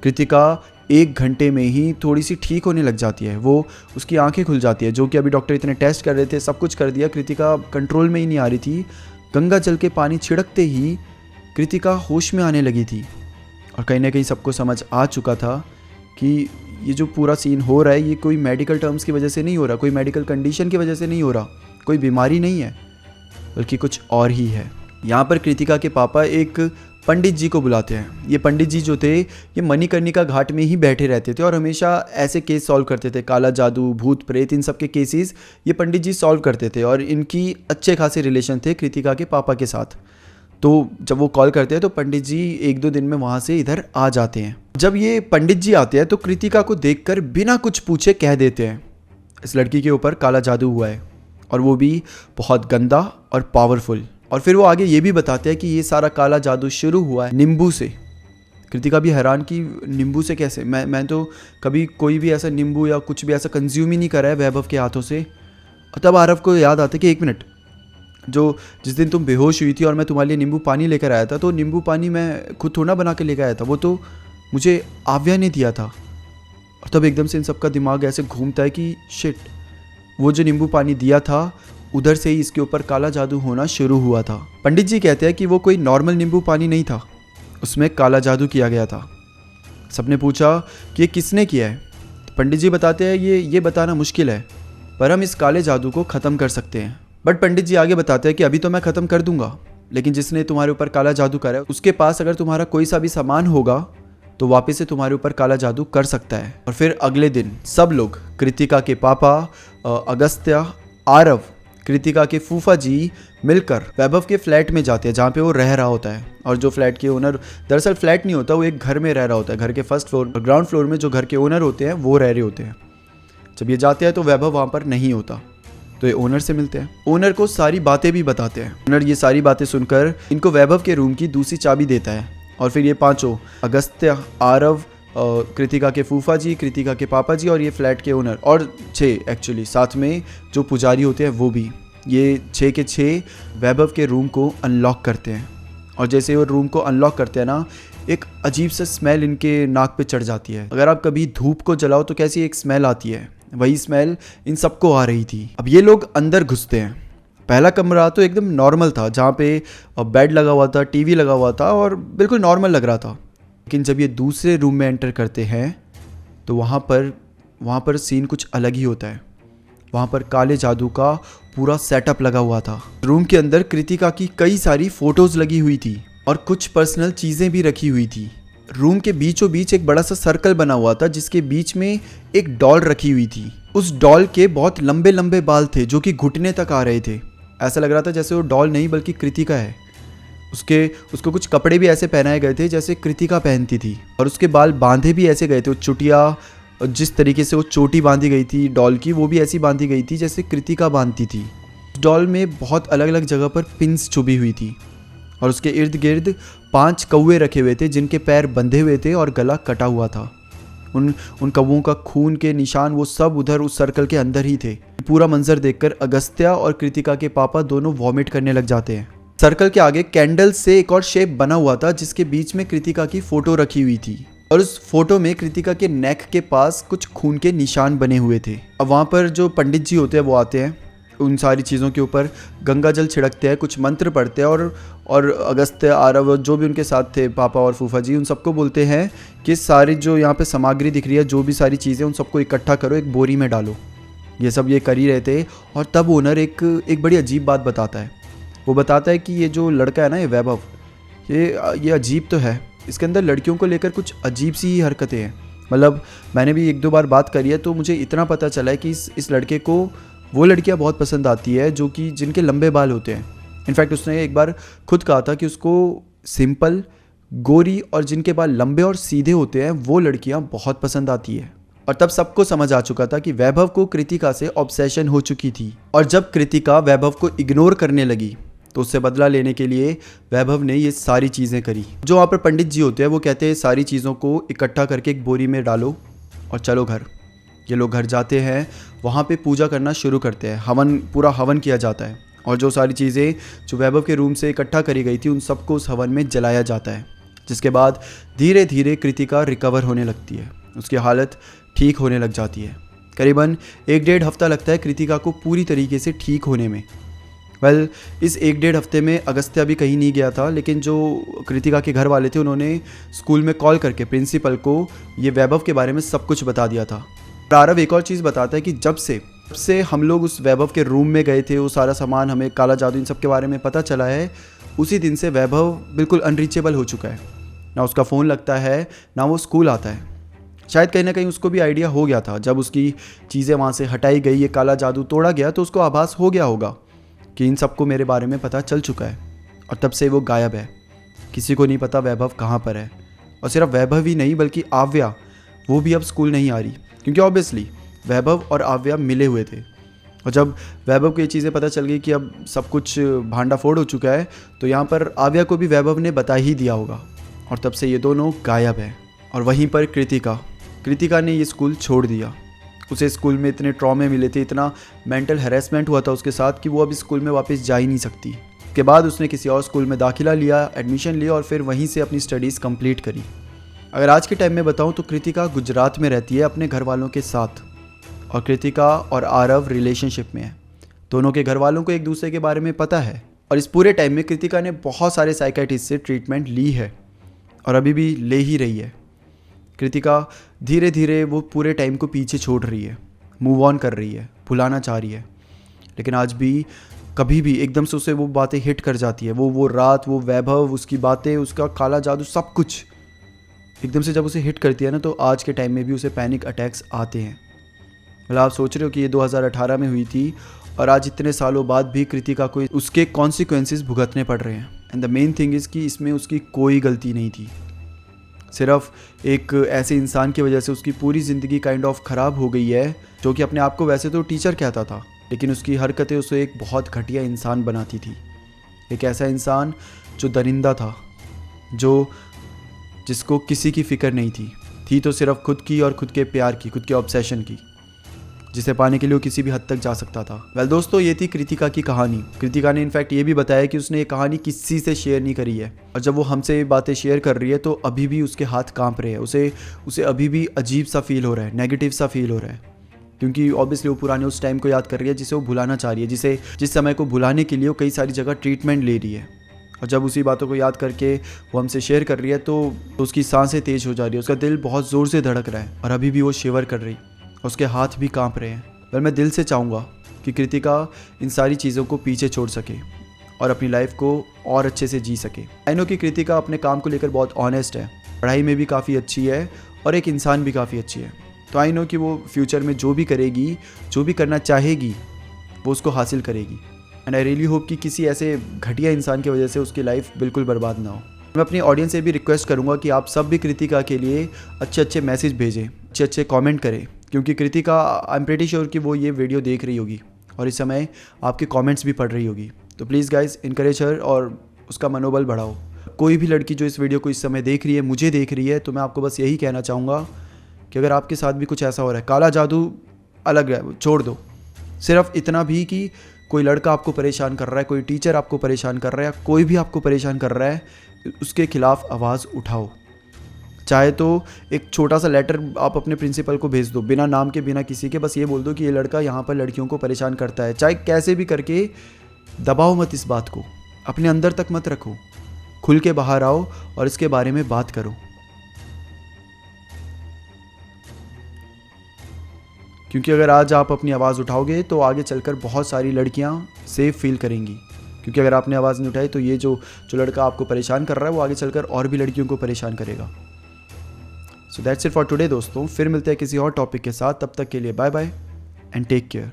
कृतिका 1 घंटे में ही थोड़ी सी ठीक होने लग जाती है। वो उसकी आंखें खुल जाती है, जो कि अभी डॉक्टर इतने टेस्ट कर रहे थे, सब कुछ कर दिया, कृतिका कंट्रोल में ही नहीं आ रही थी। गंगा जल के पानी छिड़कते ही कृतिका होश में आने लगी थी और कहीं ना कहीं सबको समझ आ चुका था कि ये जो पूरा सीन हो रहा है ये कोई मेडिकल टर्म्स की वजह से नहीं हो रहा, कोई मेडिकल कंडीशन की वजह से नहीं हो रहा, कोई बीमारी नहीं है, बल्कि कुछ और ही है। यहाँ पर कृतिका के पापा एक पंडित जी को बुलाते हैं। ये पंडित जी जो थे ये मणिकर्णिका घाट में ही बैठे रहते थे और हमेशा ऐसे केस सॉल्व करते थे, काला जादू, भूत प्रेत, इन सब के केसेस ये पंडित जी सॉल्व करते थे और इनकी अच्छे खासे रिलेशन थे कृतिका के पापा के साथ। तो जब वो कॉल करते हैं तो पंडित जी 1-2 दिन में वहाँ से इधर आ जाते हैं। जब ये पंडित जी आते हैं तो कृतिका को देखकर बिना कुछ पूछे कह देते हैं इस लड़की के ऊपर काला जादू हुआ है, और वो भी बहुत गंदा और पावरफुल। और फिर वो आगे ये भी बताते हैं कि ये सारा काला जादू शुरू हुआ है नींबू से। कृतिका भी हैरान कि नींबू से कैसे, मैं तो कभी कोई भी ऐसा नींबू या कुछ भी ऐसा कंज्यूम ही नहीं करा है वैभव के हाथों से। और तब आरव को याद आता है कि 1 मिनट, जो जिस दिन तुम बेहोश हुई थी और मैं तुम्हारे लिए नींबू पानी लेकर आया था, तो नींबू पानी मैं खुद थोड़ा बना के लेकर आया था, वो तो मुझे आव्या ने दिया था। और तब एकदम से इन सबका दिमाग ऐसे घूमता है कि शिट, वो जो नींबू पानी दिया था उधर से ही इसके ऊपर काला जादू होना शुरू हुआ था। पंडित जी कहते हैं कि वो कोई नॉर्मल नींबू पानी नहीं था, उसमें काला जादू किया गया था। सबने पूछा कि ये किसने किया है, तो पंडित जी बताते हैं ये बताना मुश्किल है, पर हम इस काले जादू को ख़त्म कर सकते हैं। बट पंडित जी आगे बताते हैं कि अभी तो मैं ख़त्म कर दूंगा, लेकिन जिसने तुम्हारे ऊपर काला जादू करा है उसके पास अगर तुम्हारा कोई सा भी सामान होगा तो वापस से तुम्हारे ऊपर काला जादू कर सकता है। और फिर अगले दिन सब लोग, कृतिका के पापा, अगस्त्य, आरव, कृतिका के फूफा जी मिलकर वैभव के फ्लैट में जाते हैं जहाँ पे वो रह रहा होता है। और जो फ्लैट के ओनर, दरअसल फ्लैट नहीं होता, वो एक घर में रह रहा होता है। घर के फर्स्ट फ्लोर, ग्राउंड फ्लोर में जो घर के ओनर होते हैं वो रह रहे होते हैं। जब ये जाते हैं तो वैभव वहाँ पर नहीं होता, तो ये ओनर से मिलते हैं। ओनर को सारी बातें भी बताते हैं। ओनर ये सारी बातें सुनकर इनको वैभव के रूम की दूसरी चाबी देता है। और फिर ये पांचों, अगस्त्य, आरव, कृतिका के फूफा जी, कृतिका के पापा जी और ये फ्लैट के ओनर, और 6 एक्चुअली साथ में जो पुजारी होते हैं वो भी, ये 6 के 6 वैभव के रूम को अनलॉक करते हैं। और जैसे वो रूम को अनलॉक करते हैं ना, एक अजीब सा स्मेल इनके नाक पे चढ़ जाती है। अगर आप कभी धूप को जलाओ तो कैसी एक स्मेल आती है, वही स्मेल इन सबको आ रही थी। अब ये लोग अंदर घुसते हैं। पहला कमरा तो एकदम नॉर्मल था, जहाँ पे बेड लगा हुआ था, टीवी लगा हुआ था और बिल्कुल नॉर्मल लग रहा था। लेकिन जब ये दूसरे रूम में एंटर करते हैं तो वहाँ पर सीन कुछ अलग ही होता है। वहाँ पर काले जादू का पूरा सेटअप लगा हुआ था। रूम के अंदर कृतिका की कई सारी फोटोज लगी हुई थी और कुछ पर्सनल चीज़ें भी रखी हुई थी। रूम के बीचों बीच एक बड़ा सा सर्कल बना हुआ था जिसके बीच में एक डॉल रखी हुई थी। उस डॉल के बहुत लंबे लंबे बाल थे जो कि घुटने तक आ रहे थे। ऐसा लग रहा था जैसे वो डॉल नहीं बल्कि कृतिका है। उसको कुछ कपड़े भी ऐसे पहनाए गए थे जैसे कृतिका पहनती थी, और उसके बाल बांधे भी ऐसे गए थे। वो चुटिया, जिस तरीके से वो चोटी बांधी गई थी डॉल की, वो भी ऐसी बांधी गई थी जैसे कृतिका बांधती थी। डॉल में बहुत अलग अलग जगह पर पिंस चुभी हुई थी और उसके इर्द गिर्द 5 कौवे रखे हुए थे जिनके पैर बंधे हुए थे और गला कटा हुआ था। उन कौवों का खून के निशान वो सब उधर उस सर्कल के अंदर ही थे। पूरा मंजर देखकर अगस्त्य और कृतिका के पापा दोनों वॉमिट करने लग जाते हैं। सर्कल के आगे कैंडल से एक और शेप बना हुआ था जिसके बीच में कृतिका की फोटो रखी हुई थी, और उस फोटो में कृतिका के नेक के पास कुछ खून के निशान बने हुए थे। अब वहाँ पर जो पंडित जी होते हैं वो आते हैं, उन सारी चीज़ों के ऊपर गंगा जल छिड़कते हैं, कुछ मंत्र पढ़ते हैं और अगस्त्य, आरव, जो भी उनके साथ थे, पापा और फूफा जी, उन सबको बोलते हैं कि सारी जो यहाँ पे सामग्री दिख रही है, जो भी सारी चीज़ें, उन सबको इकट्ठा करो, एक बोरी में डालो। ये सब ये कर ही रहे थे। और तब ओनर एक बड़ी अजीब बात बताता है। वो बताता है कि ये जो लड़का है ना, ये वैभव, ये अजीब तो है, इसके अंदर लड़कियों को लेकर कुछ अजीब सी हरकतें हैं। मतलब मैंने भी 1-2 बार बात करी है तो मुझे इतना पता चला है कि इस लड़के को वो लड़कियां बहुत पसंद आती है जो कि जिनके लंबे बाल होते हैं। इनफैक्ट उसने एक बार खुद कहा था कि उसको सिंपल, गोरी और जिनके बाल लंबे और सीधे होते हैं वो लड़कियां बहुत पसंद आती है। और तब सबको समझ आ चुका था कि वैभव को कृतिका से ऑब्सेशन हो चुकी थी। और जब कृतिका वैभव को इग्नोर करने लगी तो उससे बदला लेने के लिए वैभव ने ये सारी चीज़ें करी। जो वहाँ पर पंडित जी होते हैं वो कहते हैं सारी चीज़ों को इकट्ठा करके एक बोरी में डालो और चलो घर। ये लोग घर जाते हैं, वहाँ पे पूजा करना शुरू करते हैं। पूरा हवन किया जाता है और जो सारी चीज़ें जो वैभव के रूम से इकट्ठा करी गई थी उन सबको उस हवन में जलाया जाता है। जिसके बाद धीरे धीरे कृतिका रिकवर होने लगती है, उसकी हालत ठीक होने लग जाती है। करीबन 1-1.5 हफ्ता लगता है कृतिका को पूरी तरीके से ठीक होने में। वेल इस 1-1.5 हफ्ते में अगस्त्या भी कहीं नहीं गया था, लेकिन जो कृतिका के घर वाले थे उन्होंने स्कूल में कॉल करके प्रिंसिपल को ये वैभव के बारे में सब कुछ बता दिया था। आरव एक और चीज़ बताता है कि जब से हम लोग उस वैभव के रूम में गए थे, वो सारा सामान, हमें काला जादू इन सब के बारे में पता चला है, उसी दिन से वैभव बिल्कुल अनरीचेबल हो चुका है। ना उसका फ़ोन लगता है, ना वो स्कूल आता है। शायद कहीं ना कहीं उसको भी आइडिया हो गया था, जब उसकी चीज़ें वहाँ से हटाई गई, ये काला जादू तोड़ा गया, तो उसको आभास हो गया होगा कि इन सबको मेरे बारे में पता चल चुका है, और तब से वो गायब है। किसी को नहीं पता वैभव कहाँ पर है। और सिर्फ वैभव ही नहीं बल्कि आव्या, वो भी अब स्कूल नहीं आ रही, क्योंकि ऑब्वियसली वैभव और आव्या मिले हुए थे। और जब वैभव को ये चीज़ें पता चल गई कि अब सब कुछ भांडा फोड़ हो चुका है, तो यहाँ पर आव्या को भी वैभव ने बता ही दिया होगा, और तब से ये दोनों गायब हैं। और वहीं पर कृतिका ने ये स्कूल छोड़ दिया। उसे स्कूल में इतने ट्रॉमे मिले थे, इतना मेंटल हैरेसमेंट हुआ था उसके साथ कि वो अब स्कूल में वापस जा ही नहीं सकती। के बाद उसने किसी और स्कूल में दाखिला लिया, एडमिशन लिया, और फिर वहीं से अपनी स्टडीज़ कंप्लीट करी। अगर आज के टाइम में बताऊं तो कृतिका गुजरात में रहती है अपने घर वालों के साथ, और कृतिका और आरव रिलेशनशिप में है। दोनों के घर वालों को एक दूसरे के बारे में पता है, और इस पूरे टाइम में कृतिका ने बहुत सारे साइकियाट्रिस्ट से ट्रीटमेंट ली है, और अभी भी ले ही रही है। कृतिका धीरे धीरे वो पूरे टाइम को पीछे छोड़ रही है, मूव ऑन कर रही है, भुलाना चाह रही है, लेकिन आज भी कभी भी एकदम से उसे वो बातें हिट कर जाती है। वो रात, वो वैभव, उसकी बातें, उसका काला जादू, सब कुछ एकदम से जब उसे हिट करती है ना, तो आज के टाइम में भी उसे पैनिक अटैक्स आते हैं। मतलब आप सोच रहे हो कि ये 2018 में हुई थी, और आज इतने सालों बाद भी कृतिका को उसके कॉन्सिक्वेंसेस भुगतने पड़ रहे हैं। And the main thing is कि इसमें उसकी कोई गलती नहीं थी। सिर्फ एक ऐसे इंसान की वजह से उसकी पूरी ज़िंदगी काइंड ऑफ ख़राब हो गई है, जो कि अपने आप को वैसे तो टीचर कहता था, लेकिन उसकी हरकतें उसे एक बहुत घटिया इंसान बनाती थी। एक ऐसा इंसान जो दरिंदा था, जिसको किसी की फ़िक्र नहीं थी तो सिर्फ खुद की और खुद के प्यार की, खुद के ऑब्सेशन की, जिसे पाने के लिए वो किसी भी हद तक जा सकता था। वेल दोस्तों, ये थी कृतिका की कहानी। कृतिका ने इनफैक्ट ये भी बताया कि उसने ये कहानी किसी से शेयर नहीं करी है, और जब वो हमसे ये बातें शेयर कर रही है तो अभी भी उसके हाथ कांप रहे हैं। उसे अभी भी अजीब सा फील हो रहा है, नेगेटिव सा फील हो रहा है, क्योंकि ऑब्वियसली वो पुराने उस टाइम को याद कर रही है जिसे वो भुलाना चाह रही है, जिस समय को भुलाने के लिए वो कई सारी जगह ट्रीटमेंट ले रही है। और जब उसी बातों को याद करके वो हमसे शेयर कर रही है तो उसकी सांसें तेज़ हो जा रही है, उसका दिल बहुत ज़ोर से धड़क रहा है, और अभी भी वो शिवर कर रही, उसके हाथ भी कांप रहे हैं। पर मैं दिल से चाहूँगा कि कृतिका इन सारी चीज़ों को पीछे छोड़ सके और अपनी लाइफ को और अच्छे से जी सके। आई नो कि कृतिका अपने काम को लेकर बहुत ऑनेस्ट है, पढ़ाई में भी काफ़ी अच्छी है, और एक इंसान भी काफ़ी अच्छी है। तो आई नो कि वो फ्यूचर में जो भी करेगी, जो भी करना चाहेगी, वो उसको हासिल करेगी। एंड आई रियली होप कि किसी ऐसे घटिया इंसान की वजह से उसकी लाइफ बिल्कुल बर्बाद ना हो। मैं अपनी ऑडियंस से भी रिक्वेस्ट करूँगा कि आप सब भी कृतिका के लिए अच्छे मैसेज भेजें, अच्छे कमेंट करें, क्योंकि Kritika I am pretty sure कि वो ये वीडियो देख रही होगी और इस समय आपके कमेंट्स भी पढ़ रही होगी। तो प्लीज़ गाइज इनकरेज हर और उसका मनोबल बढ़ाओ। कोई भी लड़की जो इस वीडियो को इस समय देख रही है, मुझे देख रही है, तो मैं आपको बस यही कहना चाहूँगा कि अगर आपके साथ भी कुछ ऐसा हो रहा है, काला जादू अलग है, छोड़ दो। सिर्फ इतना भी कि कोई लड़का आपको परेशान कर रहा है, कोई टीचर आपको परेशान कर रहा है, कोई भी आपको परेशान कर रहा है, उसके खिलाफ आवाज़ उठाओ। चाहे तो एक छोटा सा लेटर आप अपने प्रिंसिपल को भेज दो, बिना नाम के, बिना किसी के, बस ये बोल दो कि ये लड़का यहाँ पर लड़कियों को परेशान करता है। चाहे कैसे भी करके दबाओ मत इस बात को, अपने अंदर तक मत रखो, खुल के बाहर आओ और इसके बारे में बात करो। क्योंकि अगर आज आप अपनी आवाज़ उठाओगे तो आगे चलकर बहुत सारी लड़कियां सेफ फील करेंगी। क्योंकि अगर आपने आवाज़ नहीं उठाई तो ये जो लड़का आपको परेशान कर रहा है वो आगे चलकर और भी लड़कियों को परेशान करेगा। So that's it for today दोस्तों, फिर मिलते हैं किसी और टॉपिक के साथ। तब तक के लिए bye bye and take care.